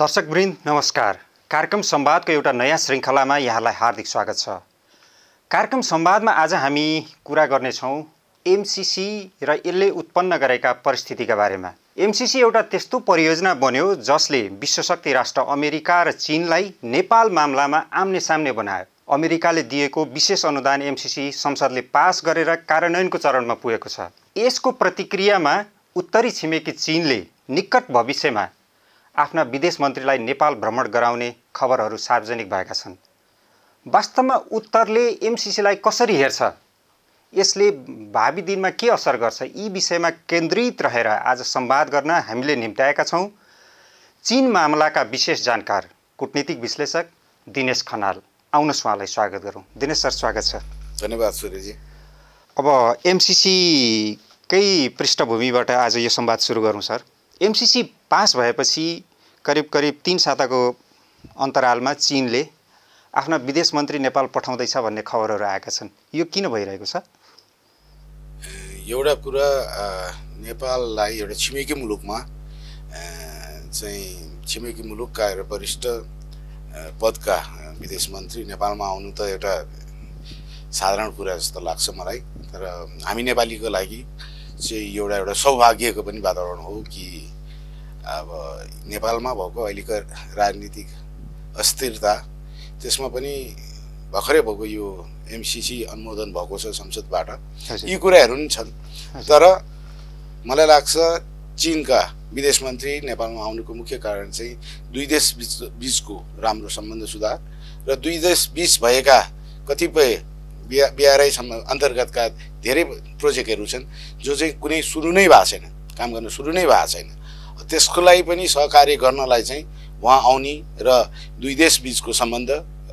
दर्शकवृन्द नमस्कार। कार्यक्रम संवादको एउटा नयाँ श्रृङ्खलामा यहाँलाई हार्दिक स्वागत छ। कार्यक्रम संवादमा आज हामी कुरा गर्नेछौँ एमसीसी र यसले उत्पन्न गरेका परिस्थितिका बारेमा। एमसीसी एउटा त्यस्तो परियोजना बन्यो जसले विश्वशक्ति राष्ट्र अमेरिका र चीनलाई नेपाल मामलामा आम्ने सामने बनायो। अमेरिकाले दिएको विशेष अनुदान एमसीसी संसदले पास गरेर कार्यान्वयनको चरणमा पुगेको छ। यसको प्रतिक्रियामा उत्तरी छिमेकी चीनले निकट भविष्यमा आफ्ना विदेश मन्त्रीलाई नेपाल भ्रमण गराउने खबरहरू सार्वजनिक भएका छन्। वास्तवमा उत्तरले एमसीसीलाई कसरी हेर्छ, यसले भावी दिनमा के असर गर्छ, यी विषयमा केन्द्रित रहेर आज संवाद गर्न हामीले निम्त्याएका छौँ चीन मामलाका विशेष जानकार कूटनीतिक विश्लेषक दिनेश खनाल। आउनुहोस् उहाँलाई स्वागत गरौँ। दिनेश सर, स्वागत छ। धन्यवाद सूर्यजी। अब एमसीसी कै पृष्ठभूमिबाट आज यो संवाद सुरु गरौँ सर। एमसीसी पास भएपछि करिब 3 साताको अन्तरालमा चीनले आफ्ना विदेश मन्त्री नेपाल पठाउँदैछ भन्ने खबरहरू आएका छन्। यो किन भइरहेको छ? एउटा कुरा, नेपाललाई एउटा छिमेकी मुलुकमा चाहिँ छिमेकी मुलुकका एउटा वरिष्ठ पदका विदेश मन्त्री नेपालमा आउनु त एउटा साधारण कुरा जस्तो लाग्छ मलाई। तर हामी नेपालीको लागि चाहिँ एउटा सौभाग्यको पनि वातावरण हो कि अब नेपालमा भएको अहिलेको राजनीतिक अस्थिरता, त्यसमा पनि भर्खरै भएको यो एमसीसी अनुमोदन भएको छ संसदबाट, यी कुराहरू पनि छन्। तर मलाई लाग्छ चीनका विदेश मन्त्री नेपालमा आउनुको मुख्य कारण चाहिँ दुई देश बीचको राम्रो सम्बन्ध सुधार र दुई देश बीच भएका कतिपय BRI अन्तर्गतका धेरै प्रोजेक्टहरू छन् जो चाहिँ कुनै सुरु नै भएको छैन, काम गर्न सुरु नै भएको छैन। त्यसको लागि पनि सहकार्य गर्नलाई चाहिँ उहाँ आउने र दुई देश बीचको सम्बन्ध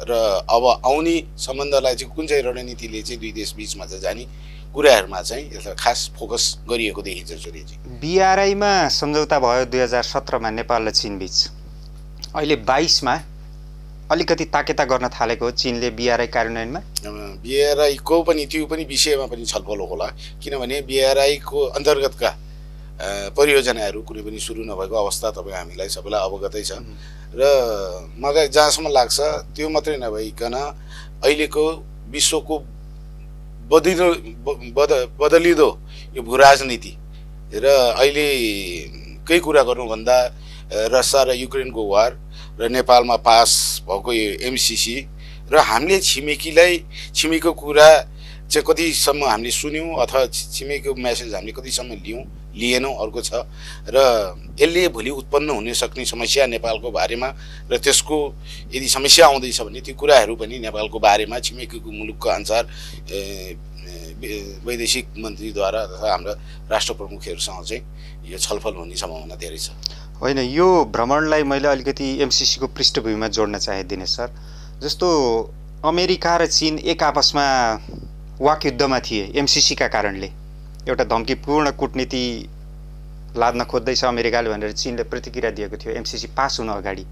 र अब आउने सम्बन्धलाई चाहिँ कुन चाहिँ रणनीतिले चाहिँ दुई देश बीचमा चाहिँ जाने कुराहरूमा चाहिँ यसलाई खास फोकस गरिएको देखिन्छ सूर्यजी। BRI मा सम्झौता भयो 2017 मा नेपाल र चीन बीच। अहिले 22 मा अलिकति ताकेता गर्न थालेको हो चीनले BRI कार्यान्वयनमा। BRI को पनि त्यो पनि विषयमा पनि छलफल होला, किनभने BRI को अन्तर्गतका परियोजनाहरू कुनै पनि सुरु नभएको अवस्था तपाईँ हामीलाई सबैलाई अवगतै छ। र मलाई जहाँसम्म लाग्छ त्यो मात्रै नभइकन अहिलेको विश्वको बदलिदो यो भू राजनीति र अहिलेकै कुरा गर्नुभन्दा रसिया र युक्रेनको वार र नेपालमा पास भएको यो एमसीसी र हामीले छिमेकीको कुरा चाहिँ कतिसम्म हामीले सुन्यौँ अथवा छिमेकीको मेसेज हामीले कतिसम्म लिएनौँ अर्को छ। र यसले भोलि उत्पन्न हुन सक्ने समस्या नेपालको बारेमा र त्यसको यदि समस्या आउँदैछ भने त्यो कुराहरू पनि नेपालको बारेमा छिमेकीको मुलुकको अनुसार वैदेशिक मन्त्रीद्वारा तथा हाम्रा राष्ट्र प्रमुखहरूसँग चाहिँ यो छलफल हुने सम्भावना धेरै छ। होइन, यो भ्रमणलाई मैले अलिकति एमसीसी को पृष्ठभूमिमा जोड्न चाहे दिनेश सर। जस्तो अमेरिका र चीन एक आपसमा वाकयुद्धमा थिए एमसीसी का कारणले। एउटा धम्कीपूर्ण कूटनीति लाद्न खोज्दैछ अमेरिकाले भनेर चीनले प्रतिक्रिया दिएको थियो एमसीसी पास हुन अगाडि।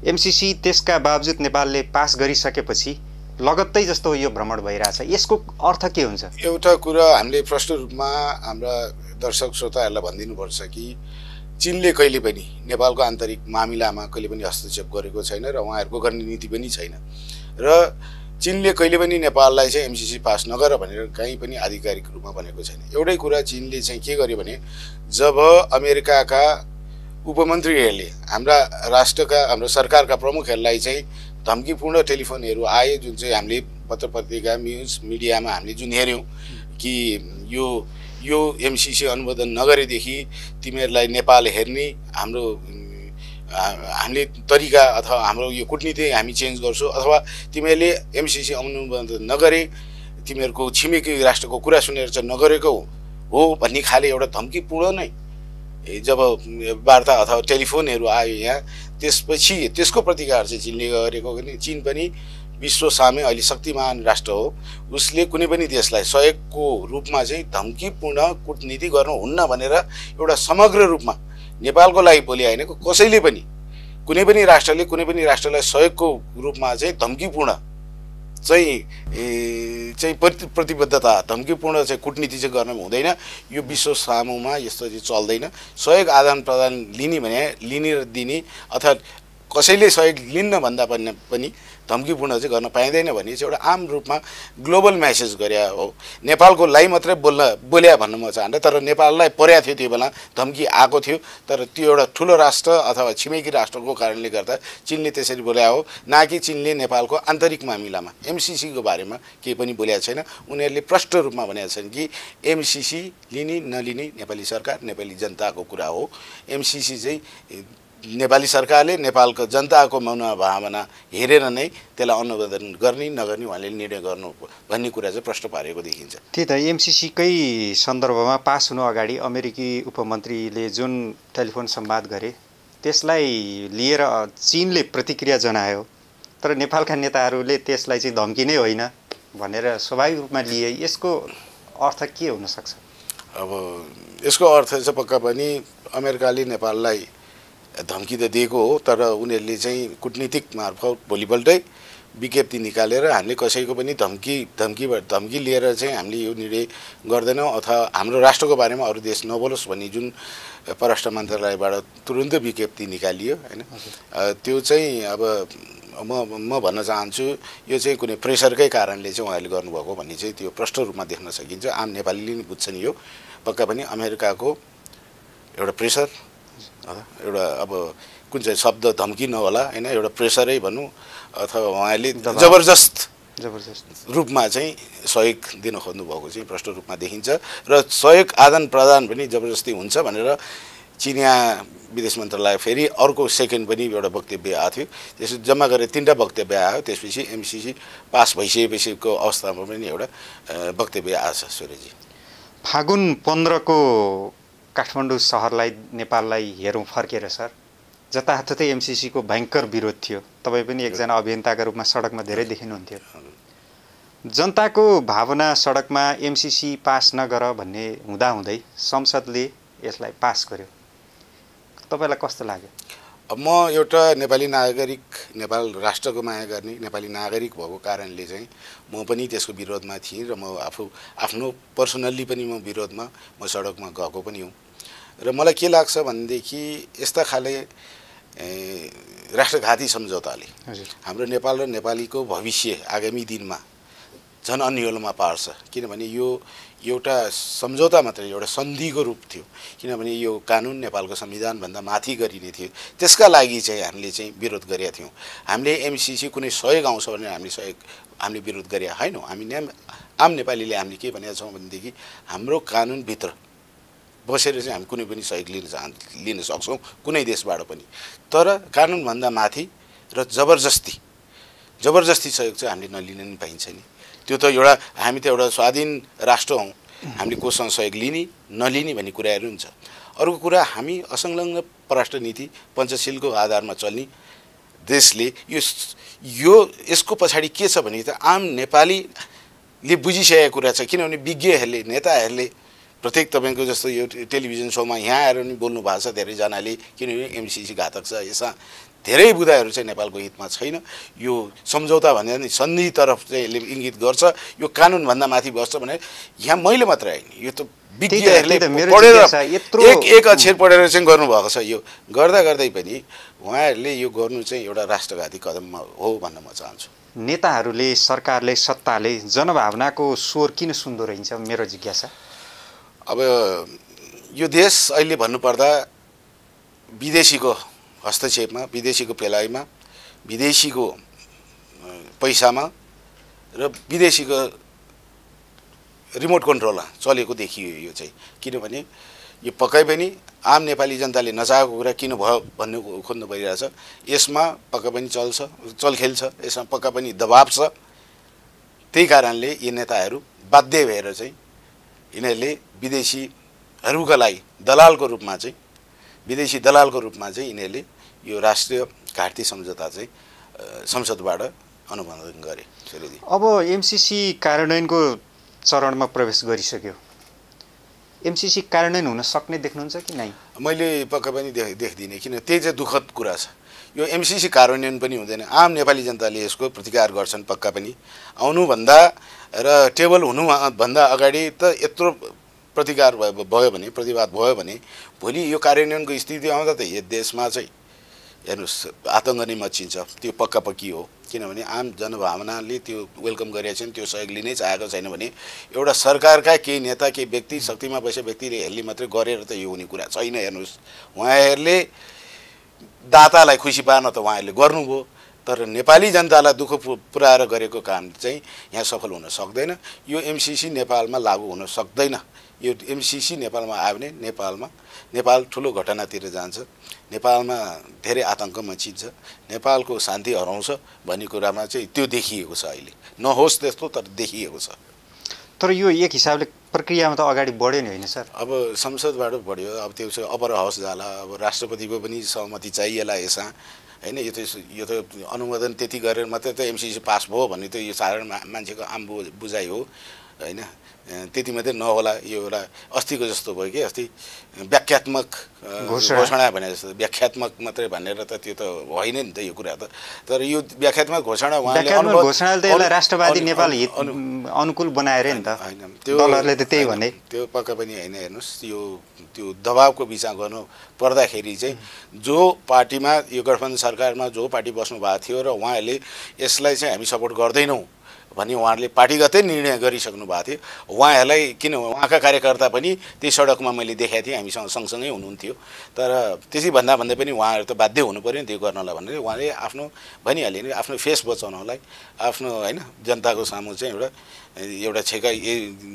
एमसीसी त्यसका बावजुद नेपालले पास गरिसकेपछि लगत्तै जस्तो यो भ्रमण भइरहेछ, यसको अर्थ के हुन्छ? एउटा कुरा हामीले प्रष्ट रूपमा हाम्रा दर्शक श्रोताहरूलाई भनिदिनुपर्छ कि चीनले कहिले पनि नेपालको आन्तरिक मामिलामा कहिले पनि हस्तक्षेप गरेको छैन र उहाँहरूको गर्ने नीति पनि छैन। र चीनले कहिले पनि नेपाललाई चाहिँ एमसीसी पास नगर भनेर कहीँ पनि आधिकारिक रूपमा भनेको छैन। एउटै कुरा चीनले चाहिँ के गर्यो भने जब अमेरिकाका उपमन्त्रीहरूले हाम्रो सरकारका प्रमुखहरूलाई चाहिँ धम्कीपूर्ण टेलिफोनहरू आए, जुन चाहिँ हामीले पत्र पत्रिका न्युज मिडियामा हामीले जुन हेऱ्यौँ कि यो एमसीसी अनुमोदन नगरेदेखि तिमीहरूलाई नेपाल हेर्ने हामीले तरिका अथवा हाम्रो यो कूटनीति हामी चेन्ज गर्छौँ अथवा तिमीहरूले एमसीसी अनुमोदन नगरे तिमीहरूको छिमेकी राष्ट्रको कुरा सुनेर चाहिँ नगरेको हो भन्ने खाले एउटा धम्कीपूर्ण नै जब वार्ता अथवा टेलिफोनहरू आयो यहाँ, त्यसपछि त्यसको प्रतिकार चाहिँ चीनले गरेको। चीन पनि विश्व सामे अहिले शक्तिमान राष्ट्र हो, उसले कुनै पनि देशलाई सहयोगको रूपमा चाहिँ धम्कीपूर्ण कूटनीति गर्नुहुन्न भनेर एउटा समग्र रूपमा नेपालको लागि बोले होइन, कसैले पनि कुनै पनि राष्ट्रलाई सहयोगको रूपमा चाहिँ धम्कीपूर्ण चाहिँ प्रतिबद्धता धम्कीपूर्ण चाहिँ कूटनीति चाहिँ गर्न हुँदैन। यो विश्व सामुमा यस्तो चाहिँ चल्दैन। सहयोग आदान प्रदान लिने भने लिने र दिने अर्थात् कसैले सहयोग लिन्न भन्दा पनि धम्कीपूर्ण चाहिँ गर्न पाइँदैन भने चाहिँ एउटा आम रूपमा ग्लोबल मेसेज गरे हो। नेपालको लागि मात्रै बोल्या भन्न म चाहन्छु, तर नेपाललाई पर्या थियो त्यो बेला, धम्की आएको थियो, तर त्यो एउटा ठुलो राष्ट्र अथवा छिमेकी राष्ट्रको कारणले गर्दा चीनले त्यसरी बोल्या हो, न कि चीनले नेपालको आन्तरिक मामिलामा एमसीसीको बारेमा केही पनि बोलेको छैन। उनीहरूले प्रष्ट रूपमा भनेका छन् कि एमसीसी लिने नलिने नेपाली सरकार नेपाली जनताको कुरा हो। एमसीसी चाहिँ नेपाली सरकारले नेपालको जनताको मनोभावना हेरेर नै त्यसलाई अनुमोदन गर्ने नगर्ने उहाँले निर्णय गर्नु भन्ने कुरा चाहिँ प्रश्न पारेको देखिन्छ। त्यही त एमसीसीकै सन्दर्भमा पास हुनु अगाडि अमेरिकी उपमन्त्रीले जुन टेलिफोन संवाद गरे त्यसलाई लिएर चीनले प्रतिक्रिया जनायो, तर नेपालका नेताहरूले त्यसलाई चाहिँ धम्की नै होइन भनेर स्वाभाविक रूपमा लिए। यसको अर्थ के हुन सक्छ? अब यसको अर्थ चाहिँ पक्का पनि अमेरिकाले नेपाललाई धम्की त दिएको हो, तर उनीहरूले चाहिँ कूटनीतिक मार्फत भोलिपल्टै विज्ञप्ति निकालेर हामीले कसैको पनि धम्की लिएर चाहिँ हामीले यो निर्णय गर्दैनौँ अथवा हाम्रो राष्ट्रको बारेमा अरू देश नबोलोस् भन्ने जुन परराष्ट्र मन्त्रालयबाट तुरुन्त विज्ञप्ति निकालियो हैन, त्यो चाहिँ अब म भन्न चाहन्छु यो चाहिँ कुनै प्रेसरकै कारणले चाहिँ उहाँले गर्नुभएको भन्ने चाहिँ त्यो प्रष्ट रूपमा देख्न सकिन्छ। आम नेपालीले नि बुझ्छन् यो पक्का पनि अमेरिकाको एउटा प्रेसर, एउटा अब कुन चाहिँ शब्द धम्की नहोला हैन, एउटा प्रेसरै भनौँ अथवा उहाँले जबरजस्त रूपमा चाहिँ सहयोग दिन खोज्नुभएको चाहिँ प्रष्ट रूपमा देखिन्छ र सहयोग आदान प्रदान पनि जबरजस्ती हुन्छ भनेर चिनिया विदेश मन्त्रालय फेरि अर्को सेकेन्ड पनि एउटा वक्तव्य आएको थियो। त्यसो जम्मा गरेर 3टा वक्तव्य आयो। त्यसपछि एमसीसी पास भइसकेपछिको अवस्थामा पनि एउटा वक्तव्य आएछ। सूर्यजी, फागुन 15 को काठमाडौँ सहरलाई नेपाललाई हेरौँ फर्केर सर, जताततै एमसीसीको भयङ्कर विरोध थियो। तपाईँ पनि एकजना अभियन्ताका रूपमा सडकमा धेरै देखिनुहुन्थ्यो। जनताको भावना सडकमा एमसीसी पास नगर भन्ने हुँदाहुँदै संसदले यसलाई पास गर्यो। तपाईँलाई कस्तो लाग्यो? अब म एउटा नेपाली नागरिक, नेपाल राष्ट्रको माया गर्ने नेपाली नागरिक भएको कारणले चाहिँ म पनि त्यसको विरोधमा थिएँ र म आफ्नो पर्सनल्ली पनि म विरोधमा म सडकमा गएको पनि हुँ। र मलाई के लाग्छ भनेदेखि यस्ता खाले राष्ट्रघाती सम्झौताले हाम्रो नेपाल र नेपालीको भविष्य आगामी दिनमा झन् अन्यलमा पार्छ। किनभने यो एउटा सम्झौता मात्रै, एउटा सन्धिको रूप थियो। किनभने यो कानुन नेपालको संविधानभन्दा माथि गरिने थियो। त्यसका लागि चाहिँ हामीले चाहिँ विरोध गरेका थियौँ। हामीले एमसीसी कुनै सहयोग आउँछ भने हामीले विरोध गरेका होइनौँ। हामी आम नेपालीले हामीले के भनेका छौँ भनेदेखि हाम्रो कानुनभित्र बसेर चाहिँ हामी कुनै पनि सहयोग लिन सक्छौँ कुनै देशबाट पनि, तर कानुनभन्दा माथि र जबरजस्ती सहयोग चाहिँ हामीले नलिन नि पाइन्छ नि। त्यो त एउटा हामी त एउटा स्वाधीन राष्ट्र हौँ, हामीले कोसँग सहयोग लिने नलिने भन्ने कुराहरू हुन्छ। अर्को कुरा, हामी असंलग्न परराष्ट्र नीति पञ्चशीलको आधारमा चल्ने देशले यसको पछाडि के छ भने त आम नेपालीले बुझिसकेको कुरा छ। किनभने विज्ञहरूले नेताहरूले प्रत्येक तपाईँको जस्तो यो टेलिभिजन सोमा यहाँ आएर पनि बोल्नु भएको छ धेरैजनाले, किनभने एमसीसी घातक छ, यसमा धेरै बुदाहरू चाहिँ नेपालको हितमा छैन। यो सम्झौता भन्दा नि सन्धि तरफ चाहिँ यसले इङ्गित गर्छ, यो कानुनभन्दा माथि बस्छ भने यहाँ मैले मात्र होइन, यो त विज्ञहरूले पढेर एक अक्षर पढेर चाहिँ गर्नुभएको छ। यो गर्दा गर्दै पनि उहाँहरूले यो गर्नु चाहिँ एउटा राष्ट्रघाती कदम हो भन्न म चाहन्छु। नेताहरूले, सरकारले, सत्ताले जनभावनाको स्वर किन सुन्दो रहन्छ मेरो जिज्ञासा। अब यो देश अहिले भन्नुपर्दा विदेशीको हस्तक्षेपमा, विदेशीको पेलाइमा, विदेशीको पैसामा र विदेशीको रिमोट कन्ट्रोलमा चलेको देखियो यो चाहिँ। किनभने यो पक्कै पनि आम नेपाली जनताले नचाहेको कुरा किन भयो भन्ने खोज्नु परिरहेछ। यसमा पक्का पनि चलखेल छ, यसमा पक्का पनि दबाब छ। त्यही कारणले यी नेताहरू बाध्य भएर चाहिँ यिनीहरूले विदेशीहरूका लागि विदेशी दलालको रूपमा चाहिँ यिनीहरूले यो राष्ट्रिय घाटी सम्झौता चाहिँ संसदबाट अनुमोदन गरे। अब एमसीसी कार्यान्वयनको चरणमा प्रवेश गरिसक्यो। एमसीसी कार्यान्वयन हुन सक्ने देख्नुहुन्छ कि नै? मैले पक्का पनि देख्दिनँ, किन त्यही चाहिँ दुःखद कुरा छ। यो एमसीसी कार्यान्वयन पनि हुँदैन। आम नेपाली जनताले यसको प्रतिकार गर्छन् पक्का पनि। आउनुभन्दा र टेबल हुनुभन्दा अगाडि त यत्रो प्रतिकार भयो भने, प्रतिवाद भयो भने भोलि यो कार्यान्वयनको स्थिति आउँदा त यो देशमा चाहिँ हेर्नुहोस् आतङ्क नै मचिन्छ, त्यो पक्की हो। किनभने आम जनभावनाले त्यो वेलकम गरेका छन्, त्यो सहयोग लिनै चाहेको छैन भने एउटा सरकारका केही नेता केही व्यक्ति शक्तिमा बसेका व्यक्तिले हेर्ने मात्रै गरेर त यो हुने कुरा छैन। हेर्नुहोस् उहाँहरूले दातालाई खुसी पार्न त उहाँहरूले गर्नुभयो, तर नेपाली जनतालाई दुःख पुर्याएर गरेको काम चाहिँ यहाँ सफल हुन सक्दैन। यो एमसिसी नेपालमा लागू हुन सक्दैन। यो एमसिसी नेपालमा आयो भने नेपाल ठुलो घटनातिर जान्छ, नेपालमा धेरै आतङ्क मचिन्छ, नेपालको शान्ति हराउँछ भन्ने कुरामा चाहिँ त्यो देखिएको छ। अहिले नहोस् त्यस्तो, तर देखिएको छ। तर यो एक हिसाबले प्रक्रियामा त अगाडि बढ्यो नि, होइन सर? अब संसदबाट बढ्यो, अब त्यो चाहिँ अपर हाउस जाला, अब राष्ट्रपतिको पनि सहमति चाहिएला यसमा, होइन? यो त अनुमोदन त्यति गरेर मात्रै त एमसिसी पास भयो भन्ने त यो साधारण मान्छेको आम बुझाइ हो, होइन? त्यति मात्रै नहोला। यो एउटा अस्तिको जस्तो भयो कि अस्ति व्याख्यात्मक घोषणा भने जस्तो, व्याख्यात्मक मात्रै भनेर त त्यो त होइन नि त यो कुरा त। तर यो व्याख्यात्मक घोषणा उहाँले घोषणाले त यसलाई राष्ट्रवादी नेपाल हित अनुकूल बनाएर नि त, होइन? त्यो दलहरूले त त्यही भने, त्यो पक्का पनि होइन। हेर्नुहोस् त्यो दबावको बिचमा गर्नु पर्दाखेरि चाहिँ जो पार्टीमा यो गठबन्धन सरकारमा जो पार्टी बस्नु भएको थियो र उहाँहरूले यसलाई चाहिँ हामी सपोर्ट गर्दैनौँ भन्ने उहाँहरूले पार्टीगतै निर्णय गरिसक्नु भएको थियो। उहाँहरूलाई किन उहाँका कार्यकर्ता पनि त्यही सडकमा मैले देखाएको थिएँ, हामीसँग सँगसँगै हुनुहुन्थ्यो। तर त्यसै भन्दा पनि उहाँहरू त बाध्य हुनु पऱ्यो नि त्यो गर्नलाई भनेर उहाँले आफ्नो भनिहाल्यो नि, आफ्नो फेस बचाउनलाई, आफ्नो होइन जनताको सामु चाहिँ एउटा छेका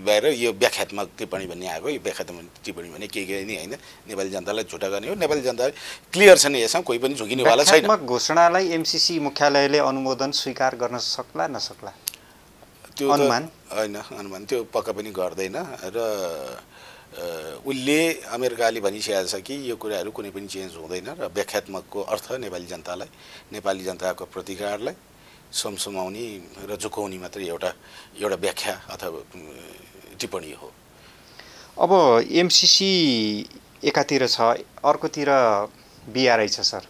भएर यो व्याख्यात्मक टिप्पणी भन्ने आएको। यो व्याख्यात्मक टिप्पणी भने के नि होइन, नेपाली जनतालाई झुटा गर्ने हो। नेपाली जनता क्लियर छ नि, यसमा कोही पनि झुकिनेवाला छैन। व्याख्यात्मक घोषणालाई एमसिसी मुख्यालयले अनुमोदन स्वीकार गर्न सक्ला नसक्ला त्यो अनुमान होइन, अनुमान त्यो पक्का पनि गर्दैन। र उसले अमेरिकाले भनिसकेको छ कि यो कुराहरू कुनै पनि चेन्ज हुँदैन र व्याख्यात्मकको अर्थ नेपाली जनतालाई, नेपाली जनताको प्रतिकारलाई समसमाउने र झुकाउने मात्रै एउटा व्याख्या अथवा टिप्पणी हो। अब एमसिसी एकातिर छ, अर्कोतिर बिआरआई छ सर।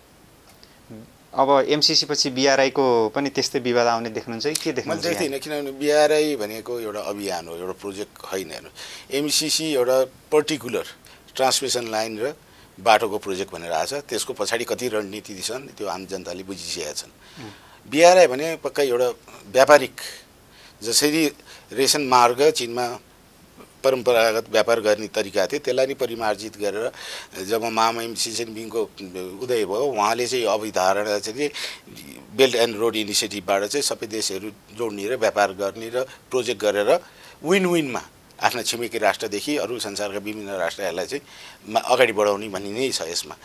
अब एमसिसी पछि बिआरआईको पनि त्यस्तै विवाद आउने देख्नुहुन्छ कि के देख्नुहुन्छ? मैले देख्दिनँ, किनभने बिआरआई भनेको एउटा अभियान हो, एउटा प्रोजेक्ट होइन। हेर्नु एमसिसी एउटा पर्टिकुलर ट्रान्समिसन लाइन र बाटोको प्रोजेक्ट भनेर आएको छ, त्यसको पछाडि कति रणनीति छन् त्यो आम जनताले बुझिसकेका छन्। बिआरआई भने पक्का एउटा व्यापारिक, जसरी रेशन मार्ग चीनमा परम्परागत व्यापार गर्ने तरिका थियो त्यसलाई नि परिमार्जित गरेर जब मामहिम सिजिनपिङको उदय भयो उहाँले चाहिँ अभिधारणा चाहिँ बेल्ट एन्ड रोड इनिसिएटिभबाट चाहिँ सबै देशहरू जोड्ने र व्यापार गर्ने र प्रोजेक्ट गरेर विन विनमा आफ्ना छिमेकी राष्ट्रदेखि अरू संसारका विभिन्न राष्ट्रहरूलाई चाहिँ अगाडि बढाउने भन्ने नै छ। यसमा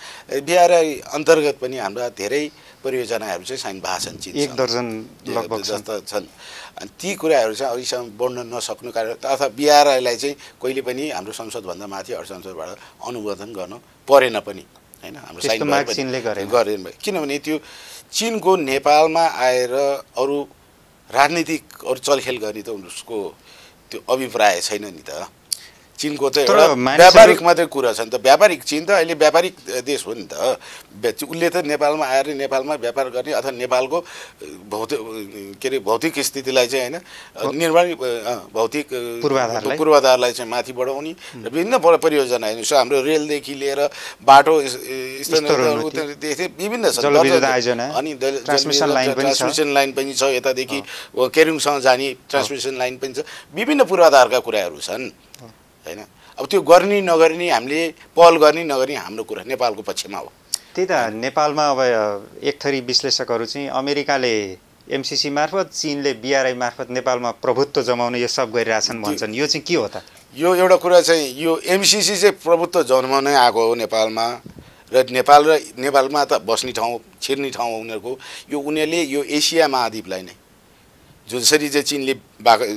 बिआरआई अन्तर्गत पनि हाम्रा धेरै परियोजनाहरू चाहिँ साइन भएको छन्, चिज 1 दर्जन लगभग जस्ता छन्। अनि ती कुराहरू चाहिँ अहिलेसम्म बढ्न नसक्नु कारण अथवा बिआरआईलाई चाहिँ कहिले पनि हाम्रो संसदभन्दा माथि अरू संसदबाट अनुमोदन गर्न परेन पनि, होइन? हाम्रो साइन गरेन, किनभने त्यो चीनको नेपालमा आएर अरू राजनीतिक अरू चलखेल गर्ने त उसको त्यो अभिप्राय छैन नि त। चीनको त एउटा व्यापारिक मात्रै कुरा छ नि त। व्यापारिक चीन त अहिले व्यापारिक देश हो नि त। उसले त नेपालमा आएर नेपालमा व्यापार गर्ने अथवा नेपालको भौतिक स्थितिलाई चाहिँ होइन निर्माण भौतिक पूर्वाधारलाई चाहिँ माथि बढाउने र विभिन्न परियोजना हाम्रो रेलदेखि लिएर बाटो विभिन्न छ। अनि ट्रान्समिसन लाइन पनि छ, यतादेखि केरुङसँग जाने ट्रान्समिसन लाइन पनि छ, विभिन्न पूर्वाधारका कुराहरू छन्, होइन? अब त्यो गर्ने नगर्ने, हामीले पहल गर्ने नगर्ने हाम्रो कुरा नेपालको पक्षमा हो। त्यही त नेपालमा अब एक थरी विश्लेषकहरू चाहिँ अमेरिकाले एमसिसी मार्फत, चीनले बिआरआई मार्फत नेपालमा प्रभुत्व जमाउने यो सब गरिरहेछन् भन्छन्। यो चाहिँ के हो त? यो एउटा कुरा चाहिँ यो एमसिसी चाहिँ प्रभुत्व जमाउनै आएको हो नेपालमा, र नेपालमा त बस्ने ठाउँ छिर्ने ठाउँ हो उनीहरूको। यो उनीहरूले यो एसिया महाद्वीपलाई नै जसरी चाहिँ चीनले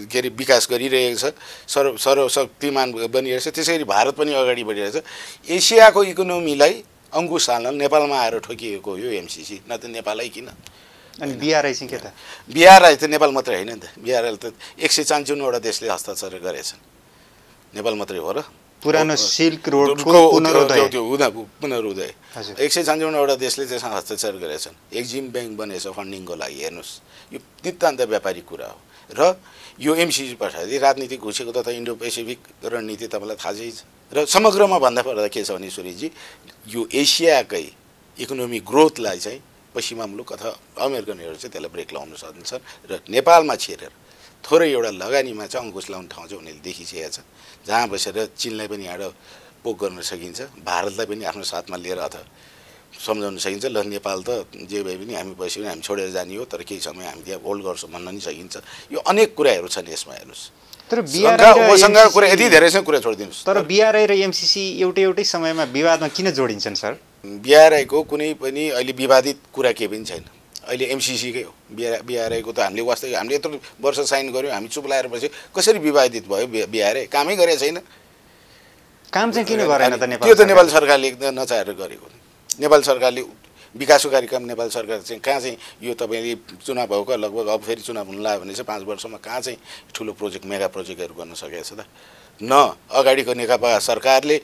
के अरे विकास गरिरहेको छ, सर्वशक्तिमान बनिरहेको छ, त्यसरी भारत पनि अगाडि बढिरहेको छ। एसियाको इकोनोमीलाई अङ्कुश हाल्न नेपालमा आएर ठोकिएको यो एमसिसी, न त नेपालै किन। अनि बिआरआई चाहिँ के त? बिआरआई त नेपाल मात्रै होइन नि त। बिआरआई त 155वटा देशले हस्ताक्षर गरेछन्, नेपाल मात्रै हो र? पुरानो सिल्क रोडको पुनरुदय 155वटा देशले त्यसमा हस्ताक्षर गरेछन्। एक्जिम ब्याङ्क बनेछ फन्डिङको लागि। हेर्नुहोस् यो नितान्त व्यापारिक कुरा हो। र यो एमसिसी पछाडि राजनीति घुसेको तथा इन्डो पेसिफिक रणनीति तपाईँलाई थाहा छ। र समग्रमा भन्दा पर्दा के छ भने सुरेशजी, यो एसियाकै इकोनोमिक ग्रोथलाई चाहिँ पश्चिमा मुलुक अथवा अमेरिकनहरू चाहिँ त्यसलाई ब्रेक लगाउन सक्छ र नेपालमा छिरेर थोरै एउटा लगानीमा चाहिँ अङ्कुश लाउने ठाउँ चाहिँ उनीहरूले देखिसकेका छ जहाँ बसेर चीनलाई पनि यहाँ पोक गर्न सकिन्छ भारतलाई पनि आफ्नो साथमा लिएर अथवा सम्झाउन सकिन्छ ल नेपाल त जे भए पनि हामी बस्यो भने हामी छोडेर जाने हो तर केही समय हामी त्यहाँ होल्ड गर्छौँ भन्न नि सकिन्छ यो अनेक कुराहरू छन् यसमा हेर्नुहोस् तर उपसङ्घको कुरा यति धेरै छ कुरा छोडिदिनुहोस् तर बिआरआई र एमसीसी एउटै समयमा विवादमा किन जोडिन्छन् सर बिआरआईको कुनै पनि अहिले विवादित कुरा केही पनि छैन अहिले एमसीसीकै हो बिआरआईको त हामीले वास्तविक हामीले यत्रो वर्ष साइन गऱ्यौँ हामी चुप लाएर बस्यो कसरी विवादित भयो बिआरआई कामै गरेको छैन काम चाहिँ किन गरेन त नेपाल त्यो त नेपाल सरकारले नचाहेर गरेको नेपाल सरकारले विकासको कार्यक्रम नेपाल सरकार चाहिँ कहाँ चाहिँ यो तपाईँले चुनाव भएको लगभग अब फेरि चुनाव हुन लाग्यो भने चाहिँ 5 वर्षमा कहाँ चाहिँ ठुलो प्रोजेक्ट मेगा प्रोजेक्टहरू गर्न सकेको छ त न अगाडिको नेकपा सरकारले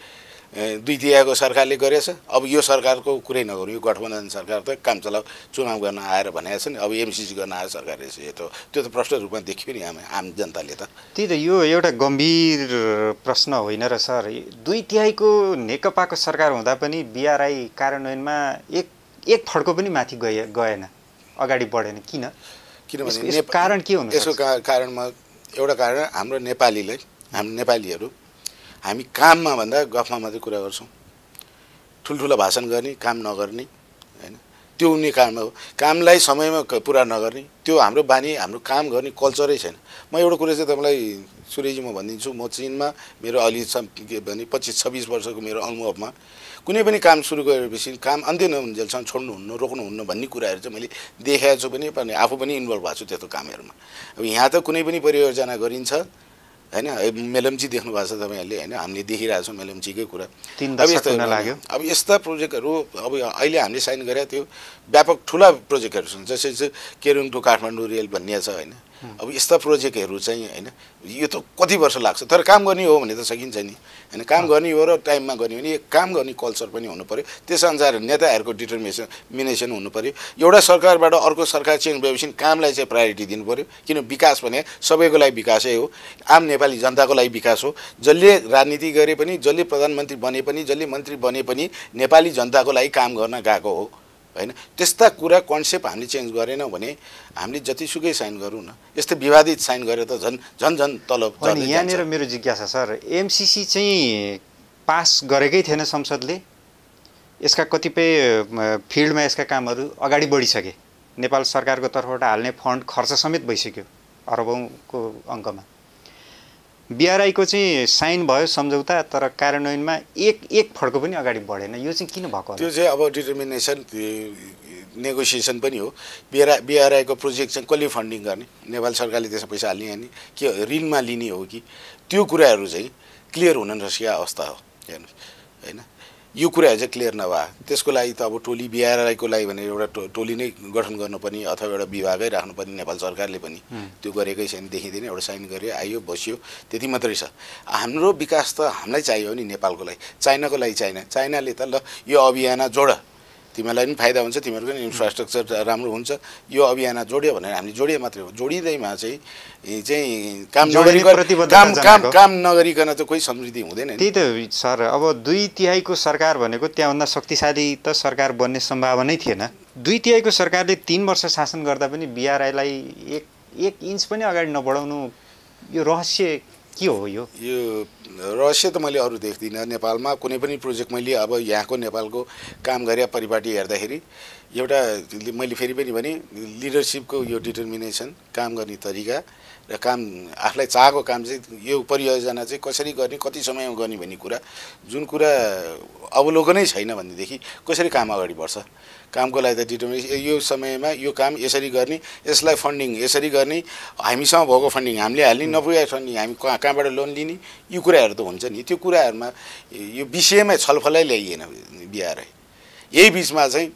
2/3 सरकारले गरेछ अब यो सरकारको कुरै नगरौँ यो गठबन्धन सरकार त काम चलाउ चुनाव गर्न आएर भनेको छ नि अब एमसीसी गर्न आएर सरकार रहेछ त्यो त प्रष्ट रूपमा देखियो नि आम जनताले त त्यही त यो एउटा गम्भीर प्रश्न होइन र सर 2/3 नेकपाको सरकार हुँदा पनि बिआरआई कार्यान्वयनमा एक फड्को पनि माथि गएन अगाडि बढेन किनभने कारण के हुनु यसको कारणमा एउटा कारण हाम्रो नेपालीहरू हामी काममा भन्दा गफमा मात्रै कुरा गर्छौँ ठुल्ठुलो भाषण गर्ने काम नगर्ने हैन त्यो उनी काम हो कामलाई समयमा पुरा नगर्ने त्यो हाम्रो बानी हाम्रो काम गर्ने कल्चरै छैन म एउटा कुरा चाहिँ तपाईँलाई सुरेजी म भनिदिन्छु म चीनमा मेरो अलि के भने 25-26 वर्षको मेरो अनुभवमा कुनै पनि काम सुरु गरेपछि काम अन्त्य नहुन्जेलसम्म छोड्नुहुन्न रोक्नुहुन्न भन्ने कुराहरू चाहिँ मैले देखाएको छु पनि आफू पनि इन्भल्भ भएको छु त्यस्तो कामहरूमा अब यहाँ त कुनै पनि परियोजना गरिन्छ हैन मेलम्ची देख्नु भएको छ तपाईहरुले हैन हामीले देखिरहेछौँ मेलम्चीकै कुरा अब यस्ता प्रोजेक्टहरू अब अहिले हामीले साइन गरे त्यो व्यापक ठुला प्रोजेक्टहरू छन् जस्तै चाहिँ केरुङ टु काठमाडौँ रेल भन्ने छ हैन अब यस्ता प्रोजेक्टहरू चाहिँ हैन यो त कति वर्ष लाग्छ तर काम गर्ने हो भने त सकिन्छ नि हैन काम गर्ने हो र टाइममा गर्ने भने काम गर्ने कल्चर पनि हुनु पर्यो त्यसअनुसार नेताहरूको डिटर्मिनेसन हुनु पर्यो एउटा सरकारबाट अर्को सरकार चेन्ज भएपछि कामलाई चाहिँ प्रायोरिटी दिनु पर्यो किन विकास भने सबैको लागि विकासै हो आम नेपाली जनताको लागि विकास हो जसले राजनीति गरे पनि जसले प्रधानमन्त्री बने पनि जसले मन्त्री बने पनि नेपाली जनताको लागि काम गर्न गएको हो हैन त्यस्ता कुरा कन्सेप्ट हामीले चेन्ज गरेनौं भने हामीले जतिसुकै साइन गरौँ न यस्तो विवादित साइन गरे त झन तल अनि यहाँनिर मेरो जिज्ञासा सर एमसीसी चाहिँ पास गरेकै थिएन संसदले यसका कतिपय फिल्डमा यसका कामहरू अगाडि बढिसके नेपाल सरकारको तर्फबाट हाल्ने फन्ड खर्च समेत भइसक्यो अरबौंको अङ्कमा बिआरआई को चाहिँ साइन भयो सम्झौता तर कार्यान्वयनमा एक फड्को पनि अगाडि बढेन यो चाहिँ किन भएको त्यो चाहिँ अब डिटर्मिनेसन नेगोसिएसन पनि हो बिआरआई को प्रोजेक्ट चाहिँ कसले फन्डिङ गर्ने नेपाल सरकारले त्यसमा पैसा हाल्ने हैन के ऋणमा लिने हो कि त्यो कुराहरू चाहिँ क्लियर हुन नसकेको अवस्था हो हेर्नुस् हैन यो कुराहरू चाहिँ क्लियर नभए त्यसको लागि त अब टोली बिआरआई को लागि भने एउटा टोली नै गठन गर्नुपर्ने अथवा एउटा विभागै राख्नुपर्ने नेपाल सरकारले पनि त्यो गरेकै छैन देखिँदैन एउटा साइन गरे आयो बस्यो त्यति मात्रै छ हाम्रो विकास त हामीलाई चाहियो नि नेपालको लागि चाइनाको लागि चाइनाले त ल यो अभियान जोड तिमीलाई पनि फाइदा हुन्छ तिमीहरूको पनि इन्फ्रास्ट्रक्चर राम्रो हुन्छ यो अभियान जोड्यो भनेर हामीले जोडिए मात्रै हो जोडिँदैमा चाहिँ काम नगरिकन त कोही समृद्धि हुँदैन त्यही त सर अब 2/3 को सरकार भनेको त्यहाँभन्दा शक्तिशाली त सरकार बन्ने सम्भावनै थिएन 2/3 को सरकारले 3 वर्ष शासन गर्दा पनि बिआरआईलाई एक इन्च पनि अगाडि नबढाउनु यो रहस्य के हो यो रहस्य त मैले अरू देख्दिनँ नेपालमा कुनै पनि प्रोजेक्ट मैले अब यहाँको नेपालको काम गरे परिपाटी हेर्दाखेरि एउटा मैले फेरि पनि भने लिडरशिपको यो डिटर्मिनेसन काम गर्ने तरिका र काम आफूलाई चाहेको काम चाहिँ यो परियोजना चाहिँ कसरी गर्ने कति समयमा गर्ने भन्ने कुरा जुन कुरा अवलोकनै छैन भनेदेखि कसरी काम अगाडि बढ्छ कामको लागि त डिटर्मिनेसन यो समयमा यो काम यसरी गर्ने यसलाई फन्डिङ यसरी गर्ने हामीसँग भएको फन्डिङ हामीले हाल्ने नपुगेको फन्डिङ हामी कहाँबाट लोन लिने यो कुराहरू त हुन्छ नि त्यो कुराहरूमा यो विषयमै छलफलै ल्याइएन बिआरआई यही बिचमा चाहिँ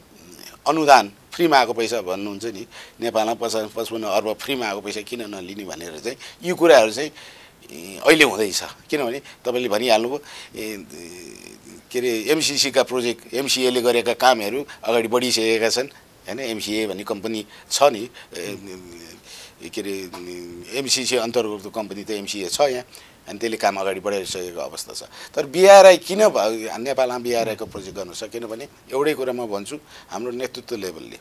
अनुदान फ्रीमा आएको पैसा भन्नुहुन्छ नि नेपालमा 55 अर्ब फ्रीमा आएको पैसा किन नलिने भनेर चाहिँ यो कुराहरू चाहिँ अहिले हुँदैछ किनभने तपाईँले भनिहाल्नुभयो के अरे एमसीसी का प्रोजेक्ट एमसीए ले गरेका कामहरू अगाडि बढिसकेका छन् हैन। एमसिए भन्ने कम्पनी छ नि, के अरे एमसिसी अन्तर्गतको कम्पनी त एमसिए छ यहाँ, अनि त्यसले काम अगाडि बढाइसकेको अवस्था छ। तर बिआरआई किन नेपालमा बिआरआईको प्रोजेक्ट गर्न सकेन भने एउटै कुरा म भन्छु, हाम्रो नेतृत्व लेभलले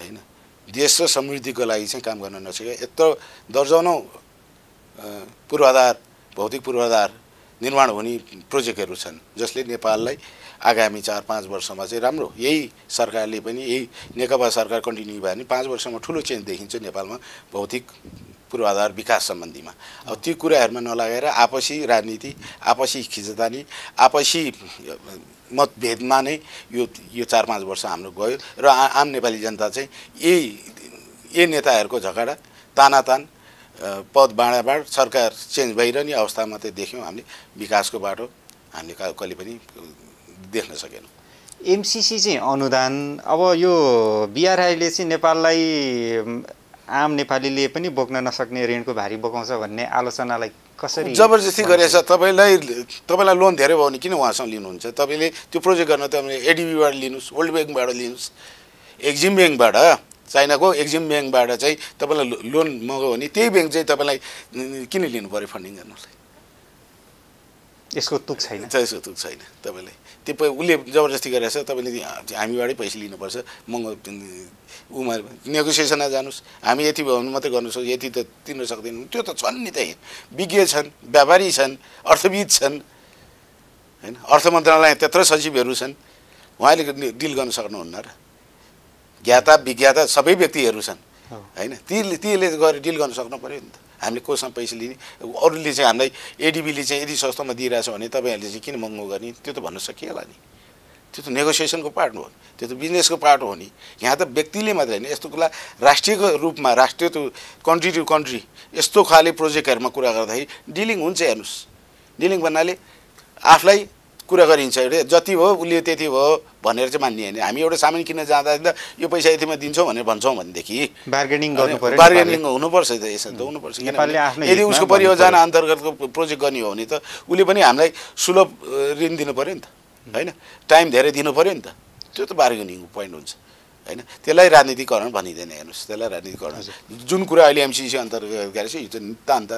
हैन देश र समृद्धिको लागि चाहिँ काम गर्न नसके। यत्रो दर्जनौं पूर्वाधार भौतिक पूर्वाधार निर्माण हुने प्रोजेक्टहरू छन् जसले नेपाललाई आगामी 4-5 वर्षमा चाहिँ राम्रो, यही सरकारले पनि यही नेकपा सरकार कन्टिन्यू भयो भने 5 वर्षमा ठुलो चेन्ज देखिन्छ नेपालमा भौतिक पूर्वाधार विकास सम्बन्धीमा। अब ती कुराहरूमा नलागेर आपसी राजनीति, आपसी खिचतानी, आपसी मतभेदमा नै यो 4-5 वर्ष हाम्रो गयो र आम नेपाली जनता चाहिँ यही नेताहरूको झगडा, तानातान, पद बाँडाबाँड, सरकार चेन्ज भइरहने अवस्थामा चाहिँ देख्यौँ हामीले। विकासको बाटो हामीले कहिले पनि देख्न सकेनौँ। एमसिसी चाहिँ अनुदान, अब यो बिआरआईले चाहिँ नेपाललाई आम नेपालीले पनि बोक्न नसक्ने ऋणको भारी बोकाउँछ भन्ने आलोचनालाई कसरी जबरजस्ती गरेछ? तपाईँलाई लोन धेरै भयो भने किन उहाँसँग लिनुहुन्छ? तपाईँले त्यो प्रोजेक्ट गर्न तपाईँले एडिबीबाट लिनुहोस्, वर्ल्ड ब्याङ्कबाट लिनुहोस्, एक्जिम ब्याङ्कबाट, चाइनाको एक्जिम ब्याङ्कबाट चाहिँ तपाईँलाई लोन मग्यो भने त्यही ब्याङ्क चाहिँ तपाईँलाई किन लिनु पर्यो फन्डिङ गर्नलाई? यसको तुक छैन। यसको तुक छैन। तपाईँले त्यो उसले जबरजस्ती गरेछ, तपाईँले हामीबाटै पैसा लिनुपर्छ, महँगो उमा नेगोसिएसनमा जानुहोस्, हामी यति भयो भने मात्रै गर्नु सक्छ, यति त तिर्न सक्दैनौँ। त्यो त छन् नि, त विज्ञ छन्, व्यापारी छन्, अर्थविद छन् हैन, अर्थ मन्त्रालय त्यत्रो सचिवहरू छन्, उहाँले डिल गर्न सक्नुहुन्न र? ज्ञाता विज्ञाता सबै व्यक्तिहरू छन् हैन, तीले गएर डिल गर्न सक्नु पर्यो नि त। हामीले कोसँग पैसा लिने, अरूले चाहिँ हामीलाई एडिबीले चाहिँ यदि सस्तोमा दिइरहेछ भने तपाईँहरूले चाहिँ किन महँगो गर्ने? त्यो त भन्न सकिएला नि। त्यो त नेगोसिएसनको पार्ट हो, त्यो त बिजनेसको पार्ट हो नि। यहाँ त व्यक्तिले मात्रै होइन, यस्तो कुरा राष्ट्रियको रूपमा, राष्ट्रिय कन्ट्री टु कन्ट्री यस्तो खाले प्रोजेक्टहरूमा कुरा गर्दाखेरि डिलिङ हुन्छ। हेर्नुहोस्, डिलिङ भन्नाले आफूलाई कुरा गरिन्छ, एउटा जति हो उसले त्यति हो भनेर चाहिँ मान्ने होइन। हामी एउटा सामान किन्न जाँदा यो पैसा यतिमा दिन्छौँ भनेर भन्छौँ भनेदेखि बार्गेनिङ गर्नु पर्यो, बार्गेनिङ हुनुपर्छ। त यसो त हुनुपर्छ। यदि उसको परियोजना अन्तर्गतको प्रोजेक्ट गर्ने हो भने त उसले पनि हामीलाई सुलभ ऋण दिनु पर्यो नि त हैन, टाइम धेरै दिनु पर्यो नि त। त्यो त बार्गेनिङको पोइन्ट हुन्छ हैन। त्यसलाई राजनीतिकरण भनिँदैन। हेर्नुहोस्, त्यसलाई राजनीतिकरण जुन कुरा अहिले एमसिसी अन्तर्गत गरेछ यो चाहिँ नितान्त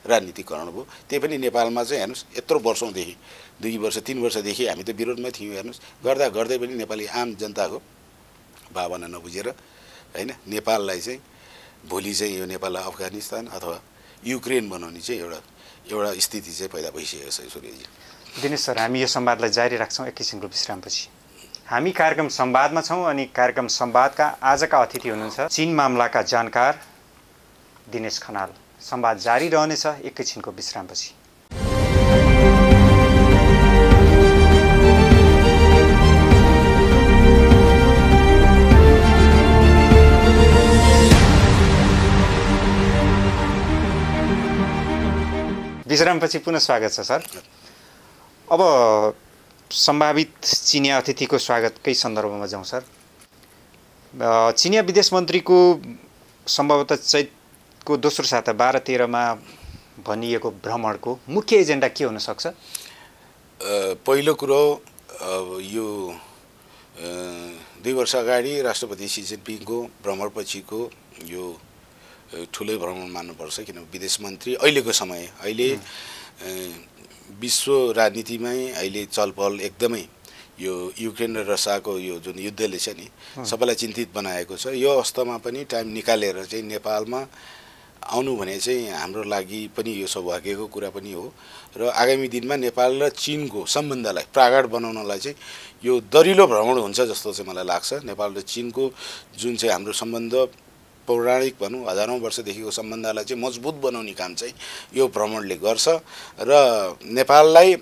राजनीतिकरण भयो। त्यही पनि नेपालमा चाहिँ हेर्नुहोस्, यत्रो वर्षौँदेखि 2 वर्ष 3 वर्षदेखि हामी त विरोधमै थियौँ। हेर्नुहोस्, गर्दा गर्दै पनि नेपाली आम जनताको भावना नबुझेर हैन नेपाललाई चाहिँ भोलि चाहिँ यो नेपाललाई अफगानिस्तान अथवा युक्रेन बनाउने चाहिँ एउटा स्थिति चाहिँ पैदा भइसकेको छ। सूर्यजी, दिनेश सर, हामी यो संवादलाई जारी राख्छौँ एकैछिनको विश्रामपछि। हामी कार्यक्रम संवादमा छौँ अनि कार्यक्रम संवादका आजका अतिथि हुनुहुन्छ चीन मामलाका जानकार दिनेश खनाल। संवाद जारी रहनेछ एकैछिनको विश्रामपछि। विश्रामपछि पुनः स्वागत छ सर। अब सम्भावित चिनिया अतिथिको स्वागतकै सन्दर्भमा जाउँ सर। चिनिया विदेश मन्त्रीको सम्भवतः चैतको दोस्रो साता 12-13मा भनिएको भ्रमणको मुख्य एजेन्डा के हुन सक्छ? पहिलो कुरो, यो 2 वर्ष अगाडि राष्ट्रपति सी जिनपिङको भ्रमणपछिको यो ठुलै भ्रमण मान्नुपर्छ। किन विदेश मन्त्री अहिलेको समय, अहिले विश्व राजनीतिमै अहिले चलपल एकदमै यो युक्रेन र रसियाको यो जुन युद्धले छ नि सबैलाई चिन्तित बनाएको छ। यो अवस्थामा पनि टाइम निकालेर चाहिँ नेपालमा आउनु भने चाहिँ हाम्रो लागि पनि यो सौभाग्यको कुरा पनि हो र आगामी दिनमा नेपाल र चीनको सम्बन्धलाई प्रागाढ बनाउनलाई चाहिँ यो दरिलो भ्रमण हुन्छ जस्तो चाहिँ मलाई लाग्छ। नेपाल र चीनको जुन चाहिँ हाम्रो सम्बन्ध पौराणिक भनौँ हजारौँ वर्षदेखिको सम्बन्धलाई चाहिँ मजबुत बनाउने काम चाहिँ यो भ्रमणले गर्छ र नेपाललाई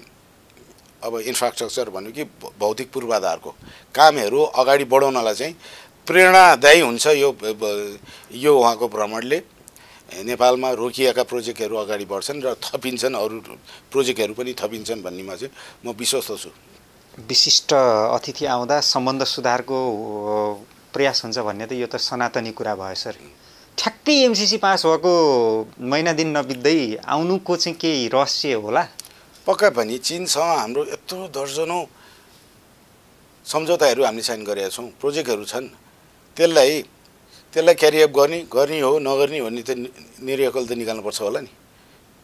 अब इन्फ्रास्ट्रक्चर भन्नु कि भौतिक पूर्वाधारको कामहरू अगाडि बढाउनलाई चाहिँ प्रेरणादायी हुन्छ। यो उहाँको भ्रमणले नेपालमा रोकिएका प्रोजेक्टहरू अगाडि बढ्छन् र थपिन्छन्, अरू प्रोजेक्टहरू पनि थपिन्छन् भन्नेमा चाहिँ म विश्वस्त छु। विशिष्ट अतिथि आउँदा सम्बन्ध सुधारको प्रयास हुन्छ भन्ने त यो त सनातनी कुरा भयो सर। ठ्याक्कै एमसिसी पास भएको महिना दिन नबित्दै आउनुको चाहिँ केही रहस्य होला? पक्का पनि चीनसँग हाम्रो यत्रो दर्जनौं सम्झौताहरू हामीले साइन गरेका छौँ, प्रोजेक्टहरू छन्, त्यसलाई क्यारी अप गर्ने हो नगर्ने भन्ने त निर्णयकल त निकाल्नुपर्छ होला नि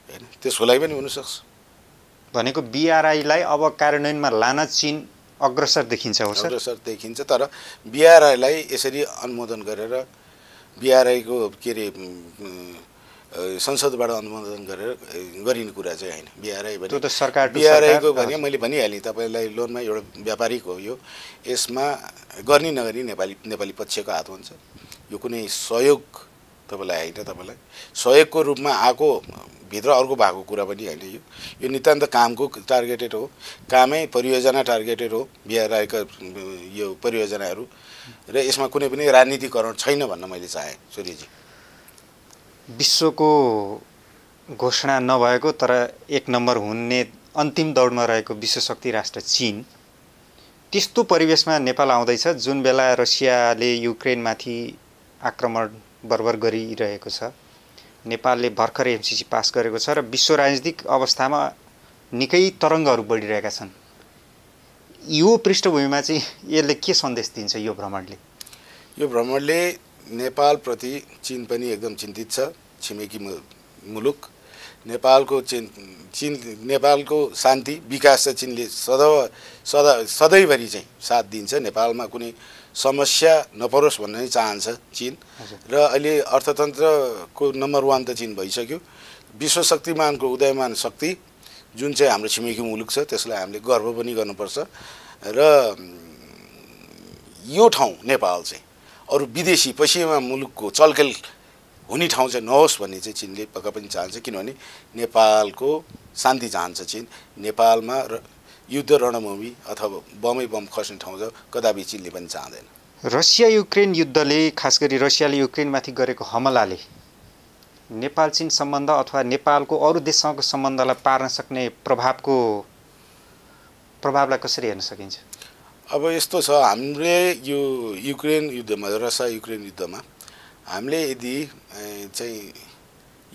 हैन। त्यसको लागि पनि हुनसक्छ। भनेको BRI-लाई अब कार्यान्वयनमा लान चीन अग्रसर देखिन्छ हो सर? अग्रसर देखिन्छ, तर BRI-लाई यसरी अनुमोदन गरेर BRI-को के अरे संसदबाट अनुमोदन गरेर गरिने कुरा चाहिँ होइन। त्यो त सरकार BRI-को भने मैले भनिहालेँ तपाईँलाई, लोनमा एउटा व्यापारिक हो यो, यसमा गर्ने नगर्ने नेपाली पक्षको हात हुन्छ। यो कुनै सहयोग तपाईँलाई होइन, तपाईँलाई सहयोगको रूपमा आएको भित्र अर्को भएको कुरा पनि होइन। यो नितान्त कामको टार्गेटेड हो, कामै परियोजना टार्गेटेड हो BRI-का यो परियोजनाहरू, र यसमा कुनै पनि राजनीतिकरण छैन भन्न मैले चाहेँ सूर्यजी। विश्वको घोषणा नभएको तर 1 नम्बर हुने अन्तिम दौडमा रहेको विश्वशक्ति राष्ट्र चीन, त्यस्तो परिवेशमा नेपाल आउँदैछ जुन बेला रसियाले युक्रेनमाथि आक्रमण बर्बर गरिरहेको छ। नेपालले भर्खर MCC पास गरेको छ र विश्व राजनीतिक अवस्थामा निकै तरङ्गहरू बढिरहेका छन्। यो पृष्ठभूमिमा चाहिँ यसले के सन्देश दिन्छ यो भ्रमणले? यो भ्रमणले नेपालप्रति चीन पनि एकदम चिन्तित छ। छिमेकी मुलुक नेपालको नेपालको शान्ति विकास चाहिँ चीनले सधैँभरि चाहिँ साथ दिन्छ। नेपालमा कुनै समस्या नपरोस् भन्ने चाहन्छ चीन, र अहिले अर्थतन्त्रको नम्बर 1 त चीन भइसक्यो। विश्व शक्तिमानको उदयमान शक्ति जुन चाहिँ हाम्रो छिमेकी मुलुक छ त्यसलाई हामीले गर्व पनि गर्नुपर्छ। र यो ठाउँ नेपाल चाहिँ अरू विदेशी पश्चिमा मुलुकको चलखेल हुने ठाउँ चाहिँ नहोस् भन्ने चाहिँ चीनले पक्का पनि चाहन्छ, किनभने नेपालको शान्ति चाहन्छ चीन। नेपालमा युद्ध रणभूमि अथवा बम खस्ने ठाउँ चाहिँ कदापि चीनले पनि चाहँदैन। रसिया युक्रेन युद्धले, खास गरी रसियाले युक्रेनमाथि गरेको हमलाले नेपाल चीन सम्बन्ध अथवा नेपालको अरू देशसँगको सम्बन्धलाई पार्न सक्ने प्रभावलाई कसरी हेर्न सकिन्छ? अब यस्तो छ, हामीले यो युक्रेन युद्धमा, रसिया युक्रेन युद्धमा हामीले यदि चाहिँ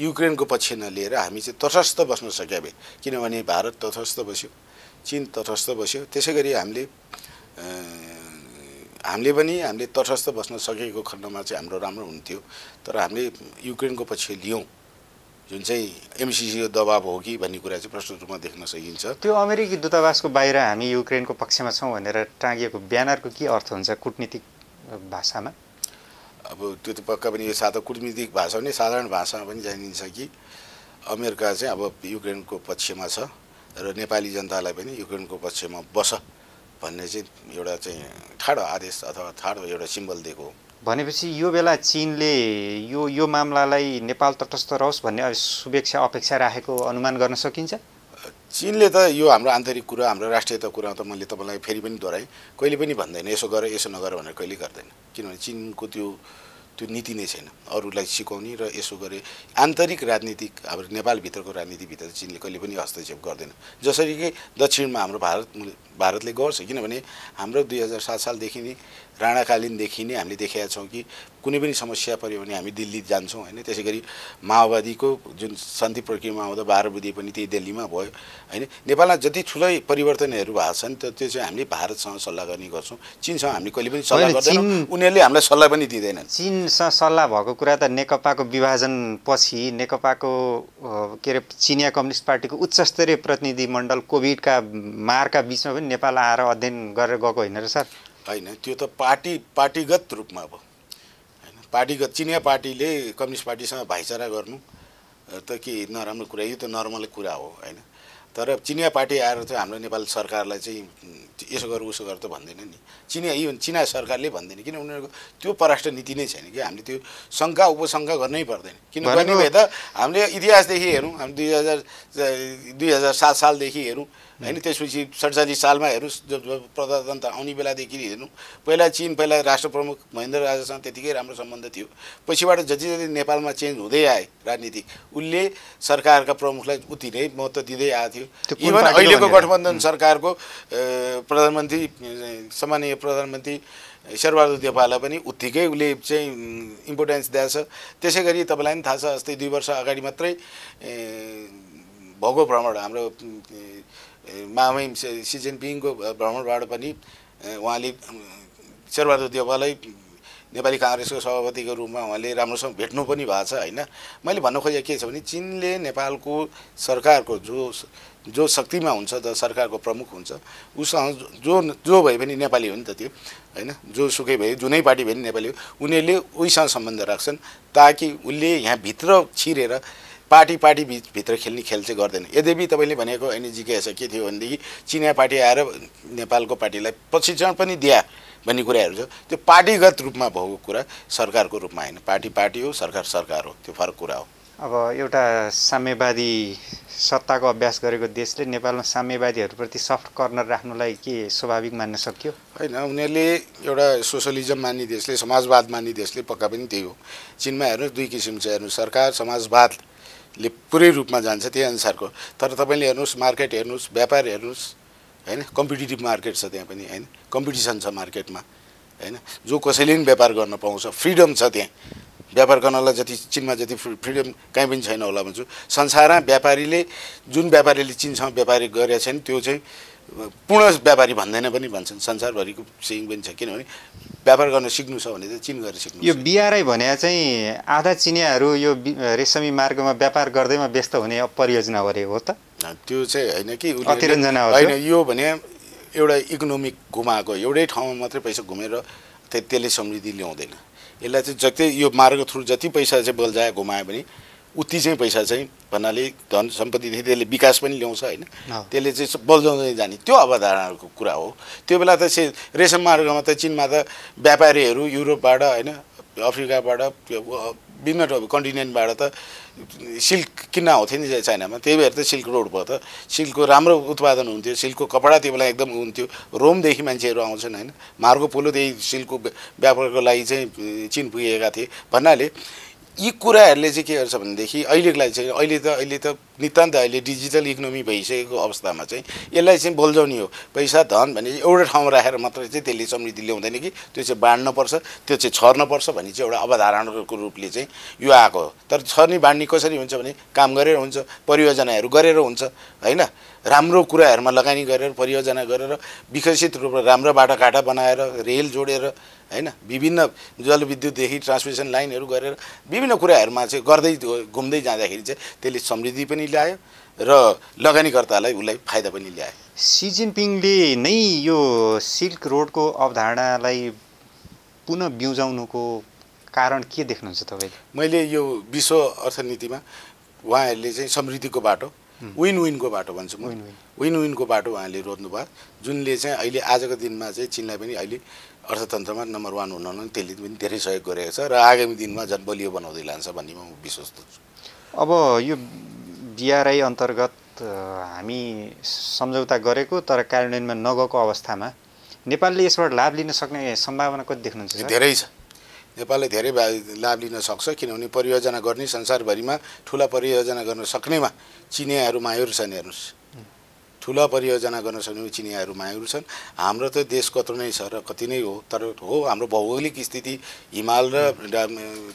युक्रेनको पक्ष नलिएर हामी चाहिँ तटस्थ बस्न सक्या भए, किनभने भारत तटस्थ बस्यो, चीन तटस्थ बस्यो, त्यसै गरी हामीले तटस्थ बस्न सकेको खण्डमा चाहिँ हाम्रो राम्रो हुन्थ्यो। तर हामीले युक्रेनको पक्ष लियौँ, जुन चाहिँ MCCको दबाब हो कि भन्ने कुरा चाहिँ प्रष्ट रूपमा देख्न सकिन्छ। त्यो अमेरिकी दूतावासको बाहिर हामी युक्रेनको पक्षमा छौँ भनेर टाँगिएको ब्यानरको के अर्थ हुन्छ कुटनीतिक भाषामा? अब त्यो त पक्का पनि, यो सादा कुटनीतिक भाषा पनि साधारण भाषामा पनि जानिन्छ कि अमेरिका चाहिँ अब युक्रेनको पक्षमा छ र नेपाली जनतालाई पनि युक्रेनको पक्षमा बस भन्ने चाहिँ एउटा चाहिँ ठाडो आदेश अथवा ठाडो एउटा सिम्बल दिएको हो। भनेपछि यो बेला चीनले यो मामलालाई नेपाल तटस्थ रहोस् भन्ने शुभेच्छा अपेक्षा राखेको अनुमान गर्न सकिन्छ? चीनले त यो हाम्रो आन्तरिक कुरा, हाम्रो राष्ट्रियता कुरा त मैले तपाईँलाई फेरि पनि दोहोऱ्याएँ, कहिले पनि भन्दैन यसो गर यसो नगर भनेर कहिले गर्दैन। किनभने चीनको त्यो नीति नै छैन अरूलाई सिकाउने र यसो गरे। आन्तरिक राजनीतिक हाम्रो नेपालभित्रको राजनीतिभित्र चीनले कहिले पनि हस्तक्षेप गर्दैन, जसरी कि दक्षिणमा हाम्रो भारतले गर्छ। किनभने हाम्रो 2007 सालदेखि नै राणाकालीनदेखि नै हामीले देखेका छौँ कि कुनै पनि समस्या पर्यो भने हामी दिल्ली जान्छौँ हैन। त्यसै गरी माओवादीको जुन शान्ति प्रक्रियामा आउँदा 12 बुँदे पनि त्यही दिल्लीमा भयो हैन। नेपालमा जति ठुलै परिवर्तनहरू भएको छन् त्यो चाहिँ हामीले भारतसँग सल्लाह गर्ने गर्छौँ। चीनसँग हामीले कहिले पनि सल्लाह गर्दैनौँ, उनीहरूले हामीलाई सल्लाह पनि दिँदैनन्। चीनसँग सल्लाह भएको कुरा त नेकपाको विभाजन पछि नेकपाको के अरे चिनिया कम्युनिस्ट पार्टीको उच्चस्तरीय प्रतिनिधिमण्डल कोभिडका मारका बिचमा पनि नेपाल आएर अध्ययन गरेर गएको होइन र सर? होइन, त्यो त पार्टीगत रूपमा अब हैन। पार्टीगत चिनिया पार्टीले कम्युनिस्ट पार्टीसँग भाइचारा गर्नु त के नराम्रो कुरा, यो त नर्मल कुरा हो हैन। तर चिनिया पार्टी आएर चाहिँ हाम्रो नेपाल सरकारलाई चाहिँ यसो गर उसो गर त भन्दैन नि। इभन चिना सरकारले भन्दैन, किन उनीहरूको त्यो परराष्ट्र नीति नै छैन कि हामीले त्यो शङ्का उपशङ्का गर्नै पर्दैन। किन गर्ने भए त हामीले इतिहासदेखि हेरौँ, हामी 2007 सालदेखि हेरौँ हैन। त्यसपछि 47 सालमा हेर्नु प्रजातन्त्र आउने बेलादेखि हेर्नु, पहिला चीन पहिला राष्ट्र प्रमुख महेन्द्र राजासँग त्यतिकै राम्रो सम्बन्ध थियो। पछिबाट जति जति नेपालमा चेन्ज हुँदै आए राजनीतिक, उसले सरकारका प्रमुखलाई उति नै महत्त्व दिँदै आएको थियो। इभन अहिलेको गठबन्धन सरकारको प्रधानमन्त्री सम्माननीय प्रधानमन्त्री शेरबहादुर देउवालाई पनि उत्तिकै उसले चाहिँ इम्पोर्टेन्स दिएछ। त्यसै गरी तपाईँलाई पनि थाहा छ, अस्ति 2 वर्ष अगाडि मात्रै भएको भ्रमण हाम्रो महामहिम सी जिनपिङको भ्रमणबाट पनि उहाँले शेरबहादुर देउवालाई नेपाली काङ्ग्रेसको सभापतिको रूपमा उहाँले राम्रोसँग भेट्नु पनि भएको छ होइन। मैले भन्न खोजेको के छ भने चीनले नेपालको सरकारको जो शक्तिमा हुन्छ द सरकारको प्रमुख हुन्छ उसँग जो भए पनि नेपाली हो नि त त्यो होइन, जो सुकै भए जुनै पार्टी भए पनि नेपाली हो, उनीहरूले उहीसँग सम्बन्ध राख्छन् ताकि उसले यहाँ भित्र छिरेर पार्टी भित्र खेल्ने खेल चाहिँ गर्दैन। यद्यपि तपाईँले भनेको होइन जिज्ञासा के थियो भनेदेखि चिनिया पार्टी आएर नेपालको पार्टीलाई प्रशिक्षण पनि दिया भन्ने कुराहरू छ, त्यो पार्टीगत रूपमा भएको कुरा, सरकारको रूपमा होइन। पार्टी हो, सरकार हो, त्यो फरक कुरा हो। अब एउटा साम्यवादी सत्ताको अभ्यास गरेको देशले नेपालमा साम्यवादीहरूप्रति सफ्ट कर्नर राख्नुलाई के स्वाभाविक मान्न सकियो? होइन, उनीहरूले एउटा सोसलिजम मान्ने देशले, समाजवाद मान्ने देशले पक्का पनि त्यही हो। चीनमा हेर्नुहोस् दुई किसिम छ, हेर्नुहोस् सरकार समाजवादले पुरै रूपमा जान्छ त्यही अनुसारको, तर तपाईँले हेर्नुहोस् मार्केट हेर्नुहोस्, व्यापार हेर्नुहोस् होइन, कम्पिटिटिभ मार्केट छ त्यहाँ पनि होइन, कम्पिटिसन छ मार्केटमा होइन, जो कसैले पनि व्यापार गर्न पाउँछ, फ्रिडम छ त्यहाँ। व्यापार गर्नलाई जति चीनमा जति फ्रिडम कहीँ पनि छैन होला भन्छु। संसारमा व्यापारीले जुन व्यापारीले चीनसँग व्यापारी गरेका छन् त्यो चाहिँ पूर्ण व्यापारी भन्दैन पनि भन्छन्, संसारभरिको सेयिङ पनि छ। किनभने व्यापार गर्न सिक्नु छ भने चाहिँ चीन गएर सिक्नु। यो बिआरआई भने चाहिँ आधा चिनियाहरू यो रेशमी मार्गमा व्यापार गर्दैमा व्यस्त हुने परियोजना गरे हो त? त्यो चाहिँ होइन कि अतिरञ्जना होइन, यो भने एउटा इकोनोमिक घुमाएको, एउटै ठाउँमा मात्रै पैसा घुमेर त्यसले समृद्धि ल्याउँदैन। यसलाई चाहिँ जति यो मार्ग थ्रु जति पैसा चाहिँ बल्झायो घुमायो भने उति चाहिँ पैसा चाहिँ भन्नाले धन सम्पत्तिदेखि त्यसले विकास पनि ल्याउँछ होइन, त्यसले चाहिँ बल्झाउँदै जाने त्यो अवधारणाको कुरा हो। त्यो बेला त रेशम मार्गमा त चीनमा त व्यापारीहरू युरोपबाट होइन, अफ्रिकाबाट, विभिन्न कन्टिनेन्टबाट त सिल्क किन्न आउँथ्यो नि चाइनामा, त्यही भएर त सिल्क रोड भयो त। सिल्कको राम्रो उत्पादन हुन्थ्यो, सिल्कको कपडा त्यो बेला एकदम हुन्थ्यो, रोमदेखि मान्छेहरू आउँछन् होइन, मार्गो पोलो त्यही सिल्कको व्यापारको लागि चाहिँ चीन पुगेका थिए भन्नाले यी कुराहरूले चाहिँ के गर्छ भनेदेखि अहिलेको लागि चाहिँ अहिले त नितान्त अहिले डिजिटल इकोनोमी भइसकेको अवस्थामा चाहिँ यसलाई चाहिँ बल्झाउने हो। पैसा धन भने एउटा ठाउँमा राखेर मात्रै चाहिँ त्यसले समृद्धि ल्याउँदैन कि त्यो चाहिँ बाँड्नुपर्छ, त्यो चाहिँ छर्नुपर्छ भन्ने चाहिँ एउटा अवधारणाको रूपले चाहिँ यो आएको हो। तर छर्ने बाँड्ने कसरी हुन्छ भने काम गरेर हुन्छ, परियोजनाहरू गरेर हुन्छ होइन, राम्रो कुराहरूमा लगानी गरेर परियोजना गरेर विकसित रूपमा राम्रो बाटोघाटो बनाएर रेल जोडेर होइन, विभिन्न जलविद्युतदेखि ट्रान्समिसन लाइनहरू गरेर विभिन्न कुराहरूमा चाहिँ गर्दै घुम्दै जाँदाखेरि चाहिँ त्यसले समृद्धि पनि ल्यायो र लगानीकर्तालाई उसलाई फाइदा पनि ल्यायो। सी जिनपिङले नै यो सिल्क रोडको अवधारणालाई पुनः बिउजाउनुको कारण के देख्नुहुन्छ तपाईँले? मैले यो विश्व अर्थनीतिमा उहाँहरूले चाहिँ समृद्धिको बाटो, विन विनको बाटो भन्छु म, विन विनको बाटो उहाँले रोज्नुभयो, जुनले चाहिँ अहिले आजको दिनमा चाहिँ चीनलाई पनि अहिले अर्थतन्त्रमा नम्बर 1 हुन त्यसले पनि धेरै सहयोग गरेको छ र आगामी दिनमा झन् बलियो बनाउँदै लान्छ भन्ने म विश्वस्त छु। अब यो बिआरआई अन्तर्गत हामी सम्झौता गरेको तर कार्यान्वयनमा नगएको अवस्थामा नेपालले यसबाट लाभ लिन सक्ने सम्भावना कति देख्नुहुन्छ? धेरै छ, नेपालले धेरै लाभ लिन सक्छ। किनभने परियोजना गर्ने संसारभरिमा ठुला परियोजना गर्न सक्नेमा चिनियाहरू माहिर छन्। हेर्नुहोस्, ठुला परियोजना गर्न सक्ने चिनियाहरू माहिर छन्। हाम्रो त देश कत्रो नै छ र कति नै हो, तर हो हाम्रो भौगोलिक स्थिति हिमाल र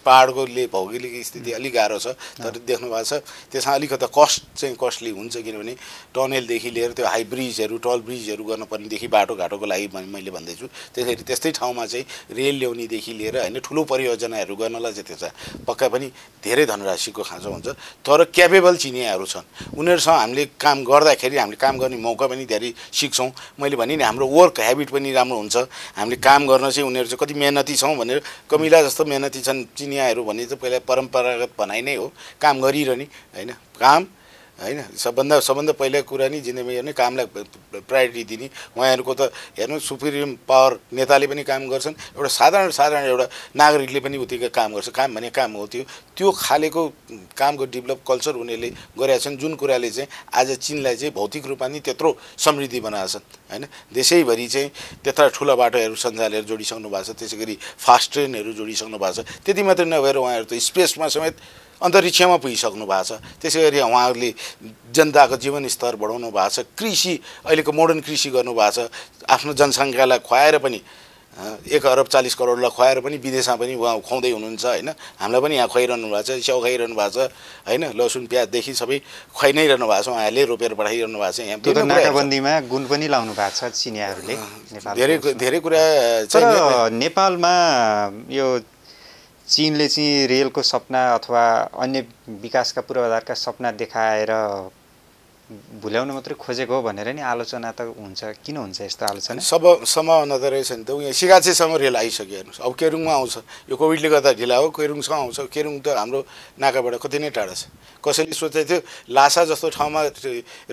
पहाडकोले भौगोलिक स्थिति अलिक गाह्रो छ। तर देख्नु भएको छ त्यसमा अलिकति कस्ट चाहिँ कस्टली हुन्छ, किनभने टनेलदेखि लिएर त्यो हाई ब्रिजहरू टल ब्रिजहरू गर्नुपर्नेदेखि बाटोघाटोको लागि मैले भन्दैछु। त्यसरी त्यस्तै ठाउँमा चाहिँ रेल ल्याउनेदेखि लिएर होइन ठुलो परियोजनाहरू गर्नलाई चाहिँ त्यसमा पक्का पनि धेरै धनराशिको खाँचो हुन्छ। तर क्यापेबल चिनियाहरू छन्, उनीहरूसँग हामीले काम गर्दाखेरि हामीले काम गर्ने मौका पनि धेरै सिक्छौँ। मैले भने नि हाम्रो वर्क ह्याबिट पनि राम्रो हुन्छ, हामीले काम गर्न चाहिँ उनीहरू चाहिँ कति मेहनती छौँ भनेर, कमिला जस्तो मेहनती छन् चिनियाहरू भन्ने चाहिँ पहिला परम्परागत भनाइ नै हो, काम गरिरहने होइन, काम होइन सबभन्दा पहिला कुरा नि जिन्दगीमा हेर्ने कामलाई प्रायोरिटी दिने। उहाँहरूको त हेर्नु सुप्रिम पावर नेताले पनि काम गर्छन्, एउटा साधारण एउटा नागरिकले पनि उतिकै काम गर्छ। काम भने काम हो, त्यो खालेको कामको डेभलप कल्चर उनीहरूले गरेका छन्, जुन कुराले चाहिँ आज चीनलाई चाहिँ भौतिक रूपमा नि त्यत्रो समृद्धि बनाएका छन् होइन। देशैभरि चाहिँ त्यत्रा ठुला बाटोहरू सञ्चालेर जोडिसक्नु भएको छ, त्यसै गरी फास्ट ट्रेनहरू जोडिसक्नु भएको छ। त्यति मात्रै नभएर उहाँहरू त स्पेसमा समेत अन्तरिक्षमा पुगिसक्नु भएको छ। त्यसै गरी उहाँहरूले जनताको जीवन स्तर बढाउनु भएको छ, कृषि अहिलेको मोडर्न कृषि गर्नुभएको छ, आफ्नो जनसङ्ख्यालाई खुवाएर पनि 1 अरब 40 करोडलाई खुवाएर पनि विदेशमा पनि उहाँ खुवाउँदै हुनुहुन्छ होइन। हामीलाई पनि यहाँ खुवाइरहनु भएको छ, स्याउ खाइरहनु भएको छ होइन, लसुन प्याजदेखि सबै खुवाइ नै रहनु भएको छ, उहाँहरूले रोपेर पठाइरहनु भएको छ। यहाँ त्यो नाकाबन्दीमा गुण पनि लाउनु भएको छ चिनियाहरूले। धेरै कुरा तर नेपालमा यो चीनले चाहिँ रेलको सपना अथवा अन्य विकासका पूर्वाधारका सपना देखाएर भुल्याउन मात्रै खोजेको हो भनेर नि आलोचना त हुन्छ। किन हुन्छ यस्तो आलोचना? सम्भावना त रहेछ नि त। यहाँ सिगाचेसम्म रेल आइसक्यो हेर्नुहोस्। अब केरुङमा आउँछ, यो कोभिडले गर्दा ढिला हो, केरुङसँग आउँछ। केरुङ त हाम्रो नाकाबाट कति नै टाढा छ। कसैले सोचेको थियो लासा जस्तो ठाउँमा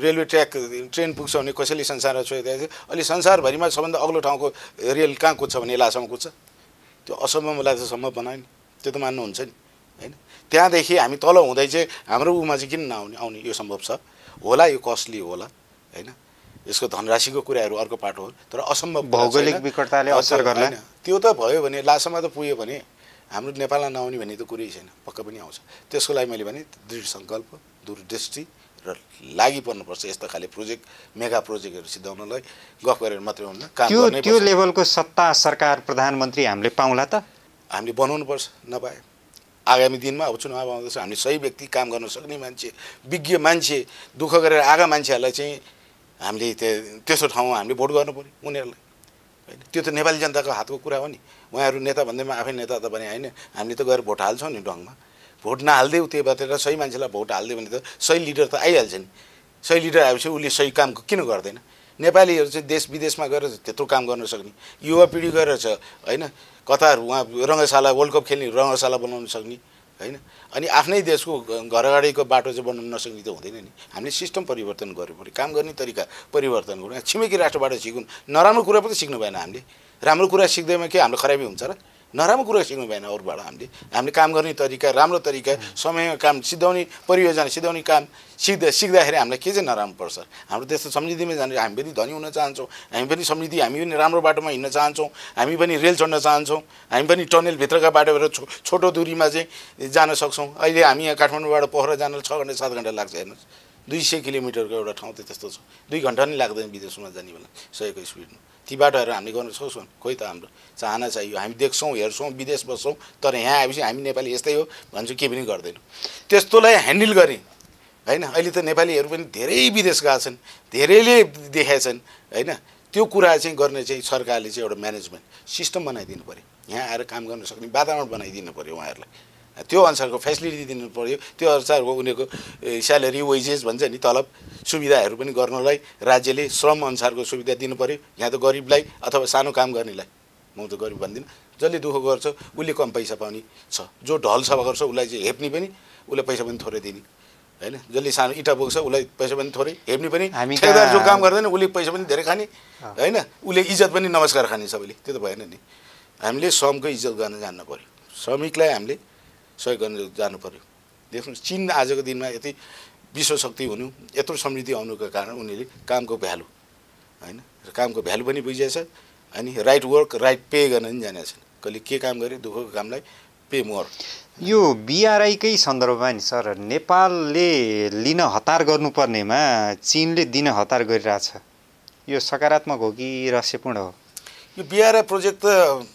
रेलवे ट्र्याक ट्रेन पुग्छ भने कसैले संसारमा सोचेको थियो अहिले संसारभरिमा सबभन्दा अग्लो ठाउँको रेल कहाँ कुद्छ भने लासामा कुद्छ। त्यो असम्भवलाई त सम्भव बनायो नि, त्यो त मान्नुहुन्छ नि होइन। त्यहाँदेखि हामी तल हुँदै चाहिँ हाम्रो उमा चाहिँ किन आउने यो सम्भव छ होला, यो कस्टली होला होइन। यसको धनराशिको कुराहरू अर्को पाटो हो, तर असम्भव भौगोलिक विकटताले असर गर्ला। त्यो त भयो भने लासामा त पुग्यो भने हाम्रो नेपालमा नआउने भन्ने त कुरै छैन, पक्का पनि आउँछ। त्यसको लागि मैले भने दृढ सङ्कल्प, दूरदृष्टि र लागि पर्नुपर्छ। यस्तो खाले प्रोजेक्ट, मेगा प्रोजेक्टहरू सिद्धाउनलाई गफ गरेर मात्रै हुन्न, काम गर्नै पर्छ। त्यो लेभलको सत्ता सरकार प्रधानमन्त्री हामीले पाउला त? हामीले बनाउनुपर्छ, नपाए आगामी दिनमा अब चुनाव आउँदैछ, हामीले सही व्यक्ति, काम गर्न सक्ने मान्छे, विज्ञ मान्छे, दुःख गरेर आएका मान्छेहरूलाई चाहिँ हामीले त्यस्तो ठाउँमा हामीले भोट गर्नु पऱ्यो उनीहरूलाई होइन। त्यो त नेपाली जनताको हातको कुरा हो नि। उहाँहरू नेता भन्दैमा आफै नेता त भने होइन, हामीले त गएर भोट हाल्छौँ नि ढङ्गमा। भोट नहाल्दै त्यो बातेर सही मान्छेलाई भोट हाल्दै भने त सही लिडर त आइहाल्छ नि। सही लिडर आएपछि उसले सही काम किन गर्दैन? नेपालीहरू चाहिँ देश विदेशमा गएर त्यत्रो काम गर्न सक्ने युवा पिँढी गएर छ होइन। कतार उहाँ रङ्गशाला, वर्ल्ड कप खेल्ने रङ्गशाला बनाउन सक्ने होइन। अनि आफ्नै देशको घर अगाडिको बाटो चाहिँ बनाउन नसक्ने त हुँदैन नि। हामीले सिस्टम परिवर्तन गर्नु पऱ्यो, काम गर्ने तरिका परिवर्तन गर्नु। छिमेकी राष्ट्रबाट सिक्नु, नराम्रो कुरा पनि सिक्नु भएन हामीले। राम्रो कुरा सिक्दैमा के हाम्रो खराबी हुन्छ र? नराम्रो कुरा सिक्नु भएन अरूबाट। हामीले काम गर्ने तरिका, राम्रो तरिका, समयमा काम सिद्धाउने, परियोजना सिद्धाउने काम सिक्दाखेरि हामीलाई के चाहिँ नराम्रो पर्छ? हाम्रो देश त समृद्धिमै जाने, हामी पनि धनी हुन चाहन्छौँ, हामी पनि समृद्धि, हामी पनि राम्रो बाटोमा हिँड्न चाहन्छौँ, हामी पनि रेल चढ्न चाहन्छौँ, हामी पनि टनेलभित्रका बाटोबाट छोटो दूरीमा चाहिँ जान सक्छौँ। अहिले हामी यहाँ काठमाडौँबाट पोखरा जान 6 घन्टा 7 घन्टा लाग्छ हेर्नुहोस्। 200 किलोमिटरको एउटा ठाउँ त त्यस्तो छ, 2 घन्टा नै लाग्दैन विदेशमा जाने बेला 100 को स्पिडमा। ती बाटोहरू हामीले गर्न सक्छौँ? खोइ त हाम्रो चाहना चाहियो। हामी देख्छौँ, हेर्छौँ, विदेश बस्छौँ, तर यहाँ आएपछि हामी नेपाली यस्तै हो भन्छु, के पनि गर्दैनौँ। त्यस्तोलाई ह्यान्डल गर्ने होइन। अहिले त नेपालीहरू पनि धेरै विदेश गएका छन्, धेरैले देखाएछन् होइन। त्यो कुरा चाहिँ गर्ने चाहिँ सरकारले चाहिँ एउटा म्यानेजमेन्ट सिस्टम बनाइदिनु पऱ्यो। यहाँ आएर काम गर्न सक्ने वातावरण बनाइदिनु पऱ्यो उहाँहरूलाई। त्यो अनुसारको फेसिलिटी दिनु पऱ्यो, त्यो अनुसारको उनीहरूको स्यालेरी, वेजेस भन्छ नि, तलब सुविधाहरू पनि गर्नलाई राज्यले श्रम अनुसारको सुविधा दिनु पऱ्यो। यहाँ त गरिबलाई अथवा सानो काम गर्नेलाई, म त गरिब भन्दिनँ, जसले दुःख गर्छ उसले कम पैसा पाउने छ, जो ढल सफा गर्छ उसलाई चाहिँ हेप्ने पनि, उसलाई पैसा पनि थोरै दिने होइन। जसले सानो इँटा बोक्छ उसलाई पैसा पनि थोरै, हेप्ने पनि। ठेकेदार जो काम गर्दैन उसले पैसा पनि धेरै खाने होइन, उसले इज्जत पनि नमस्कार खाने सबैले, त्यो त भएन नि। हामीले श्रमको इज्जत गर्न जान्नु पऱ्यो, श्रमिकलाई हामीले सहयोग गर्न जानु पऱ्यो। देख्नुहोस् चीन आजको दिनमा यति विश्वशक्ति हुनु, यत्रो समृद्धि आउनुको कारण उनीहरूले कामको भ्यालु होइन, कामको भ्यालु पनि बुझिएछ। अनि राइट वर्क राइट पे गर्न पनि जानेको छन्। कहिले के काम गरे दुःखको कामलाई पे मोर। यो बिआरआईकै सन्दर्भमा नि सर, नेपालले लिन हतार गर्नुपर्नेमा चीनले दिन हतार गरिरहेछ, यो सकारात्मक हो कि रहस्यपूर्ण हो? यो बिआरआई प्रोजेक्ट त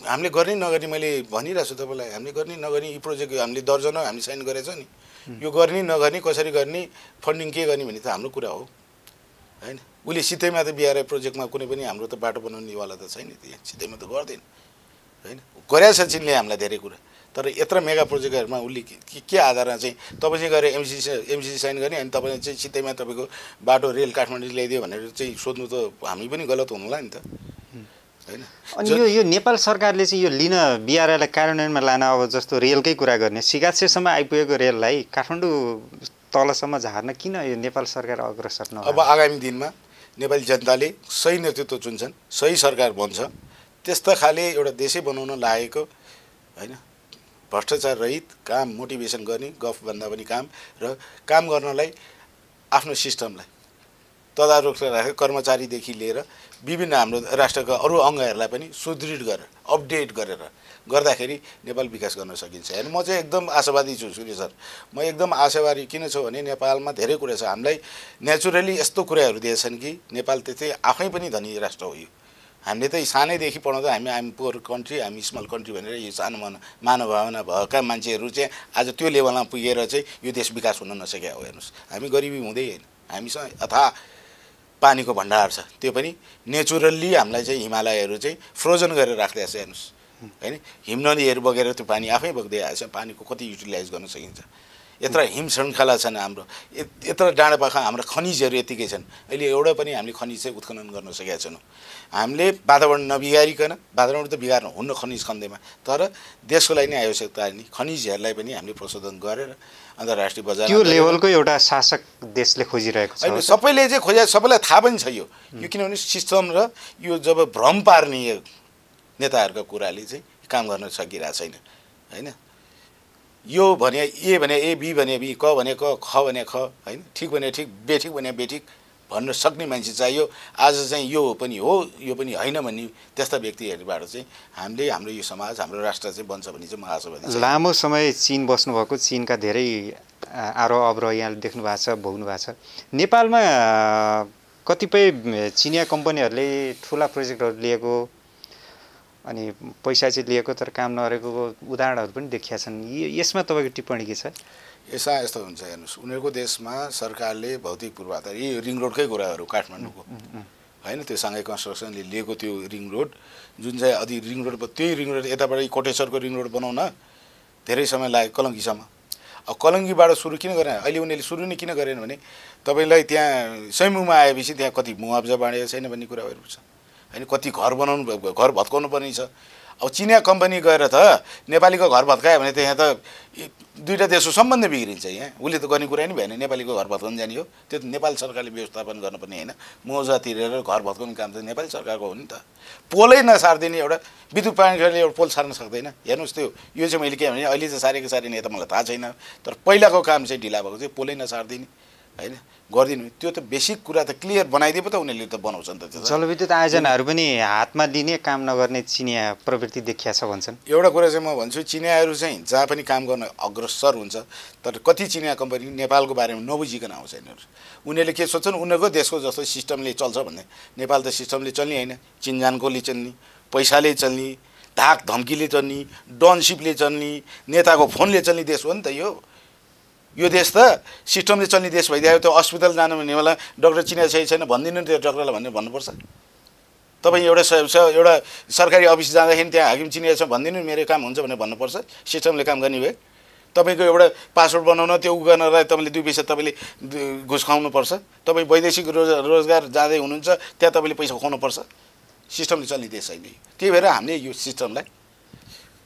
हामीले गर्ने नगर्ने मैले भनिरहेको छु तपाईँलाई। हामीले गर्ने नगर्ने यी प्रोजेक्ट हामीले दर्जनौ हामी साइन गरेछ नि। यो गर्ने नगर्ने, कसरी गर्ने, फन्डिङ के गर्ने भन्ने त हाम्रो कुरा हो होइन। उसले सिधैमा त बिआरआई प्रोजेक्टमा कुनै पनि हाम्रो त बाटो बनाउनेवाला त छैन, त्यहाँ सिधैमा त गर्दैन होइन। गरेछ चीनले हामीलाई धेरै कुरा, तर यत्र मेगा प्रोजेक्टहरूमा उसले के आधारमा चाहिँ तपाईँ चाहिँ गएर एमसिसी साइन गर्ने अनि तपाईँले चाहिँ सिधैमा तपाईँको बाटो रेल काठमाडौँ ल्याइदियो भनेर चाहिँ सोध्नु त हामी पनि गलत हुनुला नि त होइन। अनि यो नेपाल सरकारले चाहिँ यो लिन बिआरआईलाई कार्यान्वयनमा लान, अब जस्तो रेलकै कुरा गर्ने, सिगासेसम्म आइपुगेको रेललाई काठमाडौँ तलसम्म झार्न किन यो नेपाल सरकार अग्रसर नभयो? अब आगामी दिनमा नेपाली जनताले सही नेतृत्व चुन्छन्, सही सरकार बन्छ, त्यस्ता खाले एउटा देशै बनाउन लागेको होइन, भ्रष्टाचार रहित काम, मोटिभेसन गर्ने, गफ भन्दा पनि काम, र काम गर्नलाई आफ्नो सिस्टमलाई तदारुक राखेर कर्मचारीदेखि लिएर विभिन्न हाम्रो राष्ट्रका अरू अङ्गहरूलाई पनि सुदृढ गरेर अपडेट गरेर गर्दाखेरि नेपाल विकास गर्न सकिन्छ। हेर्नु म चाहिँ एकदम आशावादी छु सूर्य सर। म एकदम आशावादी किन छु भने नेपालमा धेरै कुरा छ, हामीलाई नेचुरली यस्तो कुराहरू दिएछन् कि नेपाल त्यतै आफै पनि धनी राष्ट्र हो यो हामीले त सानैदेखि पढाउँदा हामी पोर कन्ट्री, हामी स्मल कन्ट्री भनेर यो सानो मानवभावना भएका मान्छेहरू चाहिँ आज त्यो लेभलमा पुगेर चाहिँ यो देश विकास हुन नसकेको हो। हेर्नुहोस्, हामी गरिबी हुँदै होइन, हामीसँग अथाह पानीको भण्डार छ, त्यो पनि नेचुरल्ली हामीलाई चाहिँ हिमालयहरू चाहिँ फ्रोजन गरेर राख्दैछ। हेर्नुहोस् होइन, हिमनदीहरू बगेर त्यो पानी आफै बग्दै आएछ, पानीको कति युटिलाइज गर्न सकिन्छ। यत्र हिम श्रृङ्खला छन् हाम्रो, यत्र डाँडापाखा हाम्रो खनिजहरू यतिकै छन्, अहिले एउटा पनि हामीले खनिज चाहिँ उत्खनन गर्न सकेका छैनौँ। हामीले वातावरण नबिगारिकन, वातावरण त बिगार्नु हुन्न खनिज खन्दैमा, तर देशको लागि नै आवश्यकता नि खनिजहरूलाई पनि हामीले प्रशोधन गरेर अन्तर्राष्ट्रिय बजार त्यो लेभलको एउटा शासक देशले खोजिरहेको छ। होइन, सबैले चाहिँ खोजे, सबैलाई थाहा पनि छ यो किनभने सिस्टम र यो जब भ्रम पार्ने नेताहरूको कुराले चाहिँ काम गर्न सकिरहेको छैन। होइन, यो भने ए भने ए, बी भने बी, क भने क, ख भने ख, होइन, ठिक भने ठिक, बेठिक भने बेठिक भन्न सक्ने मान्छे चाहियो। आज चाहिँ यो पनि हो यो पनि होइन भन्ने त्यस्ता व्यक्तिहरूबाट चाहिँ हामीले हाम्रो यो समाज, हाम्रो राष्ट्र चाहिँ बन्छ भन्ने चाहिँ म आशावादी। लामो समय चीन बस्नुभएको, चीनका धेरै आरोह अवरोह यहाँले देख्नु भएको छ, भोग्नु भएको छ। नेपालमा कतिपय चिनिया कम्पनीहरूले ठुला प्रोजेक्टहरू लिएको अनि पैसा चाहिँ लिएको तर काम नगरेको उदाहरणहरू पनि देखिया छन्। यसमा तपाईँको टिप्पणी के छ? यस्तो हुन्छ, हेर्नुहोस्, उनीहरूको देशमा सरकारले भौतिक पूर्वाधार, यी रिङ रोडकै कुराहरू काठमाडौँको होइन, त्यो साङ्घाई कन्स्ट्रक्सनले लिएको त्यो रिङ रोड जुन चाहिँ अधि रिङ रोड, त्यही रिङ रोड यताबाट कोटेश्वरको रिङ रोड बनाउन धेरै समय लाग्यो, कलङ्कीसम्म। अब कलङ्कीबाट सुरु किन गरेन, अहिले उनीहरूले सुरु नै किन गरेन भने तपाईँलाई त्यहाँ सैमुमा आएपछि त्यहाँ कति मुआवजा बाँडेको छैन भन्ने कुराहरू छ होइन, कति घर बनाउनु, घर भत्काउनु पर्ने छ। अब चिनिया कम्पनी गएर त नेपालीको घर भत्कायो भने त यहाँ त दुईवटा देशको सम्बन्ध बिग्रिन्छ। यहाँ उसले त गर्ने कुरा नि भएन, नेपालीको घर भत्काउनु जाने हो, त्यो त नेपाल सरकारले व्यवस्थापन गर्नुपर्ने होइन। मोजा तिरेर घर भत्काउने काम त नेपाली सरकारको हो नि त। पोलै नसारिदिने, एउटा विद्युत प्राधिकरणले एउटा पोल सार्न सक्दैन। हेर्नुहोस्, त्यो यो चाहिँ मैले के भने अहिले चाहिँ सारेको सारेन त मलाई थाहा छैन, तर पहिलाको काम चाहिँ ढिला भएको चाहिँ पोलै नसारिदिने होइन, गरिदिनु। त्यो त बेसिक कुरा त क्लियर बनाइदिए पो त उनीहरूले त बनाउँछन् त। त्यो जलविद्युत आयोजनाहरू पनि हातमा लिने, काम नगर्ने चिनिया प्रवृत्ति देखिया छ भन्छन्। एउटा कुरा चाहिँ म भन्छु, चिनियाहरू चाहिँ जहाँ पनि काम गर्न अग्रसर हुन्छ, तर कति चिनिया कम्पनी नेपालको बारेमा नबुझिकन आउँछ। उनीहरूले के सोच्छन्, उनीहरूको देशको जस्तो सिस्टमले चल्छ भन्ने, नेपाल त सिस्टमले चल्ने होइन, चिनजानकोले चल्ने, पैसाले चल्ने, धाक धम्कीले चल्ने, डनसिपले चल्ने, नेताको फोनले चल्ने देश हो नि त यो देश त सिस्टमले चल्ने देश भइदियो। त्यो अस्पताल जानु भने बेला डक्टर चिनिया छैन भनिदिनु नि त्यो डक्टरलाई भनेर भन्नुपर्छ। तपाईँ एउटा सरकारी अफिस जाँदाखेरि त्यहाँ हाकिम चिनिया छ भनिदिनु मेरो काम हुन्छ भनेर भन्नुपर्छ। सिस्टमले काम गर्ने भए तपाईँको एउटा पासपोर्ट बनाउन त्यो गर्नलाई तपाईँले 2 पैसा तपाईँले घुस खुवाउनुपर्छ। तपाईँ वैदेशिक रोजगार जाँदै हुनुहुन्छ त्यहाँ तपाईँले पैसा खुवाउनुपर्छ। सिस्टमले चल्ने देश होइन। त्यही भएर हामीले यो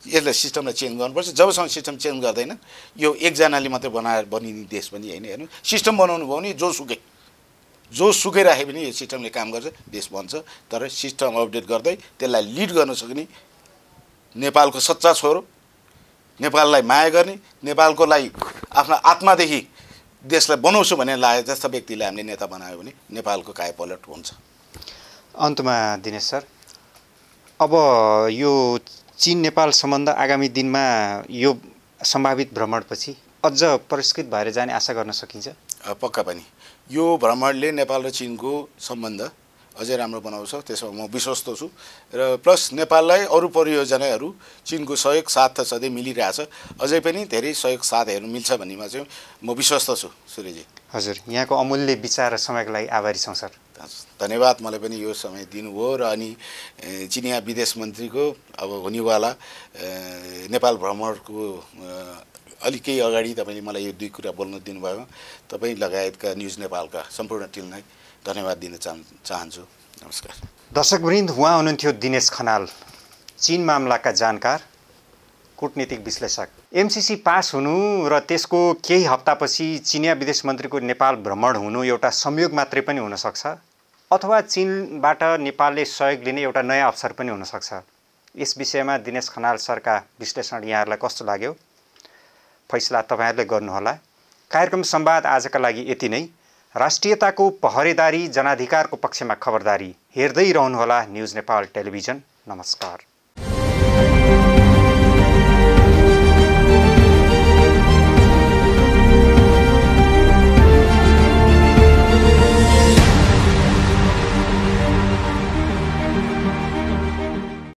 यसलाई सिस्टमलाई चेन्ज गर्नुपर्छ। जबसम्म सिस्टम चेन्ज गर्दैन यो एकजनाले मात्रै बनिने देश पनि होइन। हेर्नु, सिस्टम बनाउनु भयो भने जोसुकै राखे पनि यो सिस्टमले काम गर्छ, देश बन्छ। तर सिस्टम अपडेट गर्दै त्यसलाई लिड गर्न सक्ने नेपालको सच्चा छोरो, नेपाललाई माया गर्ने, नेपालको लागि आफ्नो आत्मादेखि देशलाई बनाउँछु भन्ने लागेको जस्ता व्यक्तिलाई हामीले नेता बनायो भने नेपालको कायापलट हुन्छ। अन्तमा दिनेश सर, अब यो चीन नेपाल सम्बन्ध आगामी दिनमा यो सम्भावित भ्रमणपछि अझ परिष्कृत भएर जाने आशा गर्न सकिन्छ? पक्का पनि यो भ्रमणले नेपाल र चीनको सम्बन्ध अझै राम्रो बनाउँछ, त्यसमा म विश्वस्त छु। र प्लस नेपाललाई अरू परियोजनाहरू चीनको सहयोग साथ त सधैँ मिलिरहेछ, अझै पनि धेरै सहयोग साथहरू मिल्छ भन्नेमा चाहिँ म विश्वस्त छु। सूर्यजी, हजुर, यहाँको अमूल्य विचार र समयको लागि आभारी छौँ सर। धन्यवाद, मलाई पनि यो समय दिनुभयो। र अनि चिनिया विदेश मन्त्रीको अब हुनेवाला नेपाल भ्रमणको अलिक केही अगाडि तपाईँले मलाई यो 2 कुरा बोल्न दिनुभयो। तपाईँ लगायतका न्युज नेपालका सम्पूर्ण टिमलाई धन्यवाद दिन चाहन्छु। नमस्कार। दर्शकवृन्द, उहाँ हुनुहुन्थ्यो दिनेश खनाल, चीन मामलाका जानकार, कूटनीतिक विश्लेषक। एमसीसी पास हुनु र त्यसको केही हप्तापछि चिनिया विदेश मन्त्रीको नेपाल भ्रमण हुनु एउटा संयोग मात्रै पनि हुनसक्छ, अथवा चीनबाट नेपालले सहयोग लिने एउटा नयाँ अवसर पनि हुनसक्छ। यस विषयमा दिनेश खनाल सरका विश्लेषण यहाँहरूलाई कस्तो लाग्यो फैसला तपाईँहरूले गर्नुहोला। कार्यक्रम संवाद आजका लागि यति नै। राष्ट्रियताको पहरेदारी, जनाधिकारको पक्षमा खबरदारी हेर्दै रहनुहोला न्युज नेपाल टेलिभिजन। नमस्कार।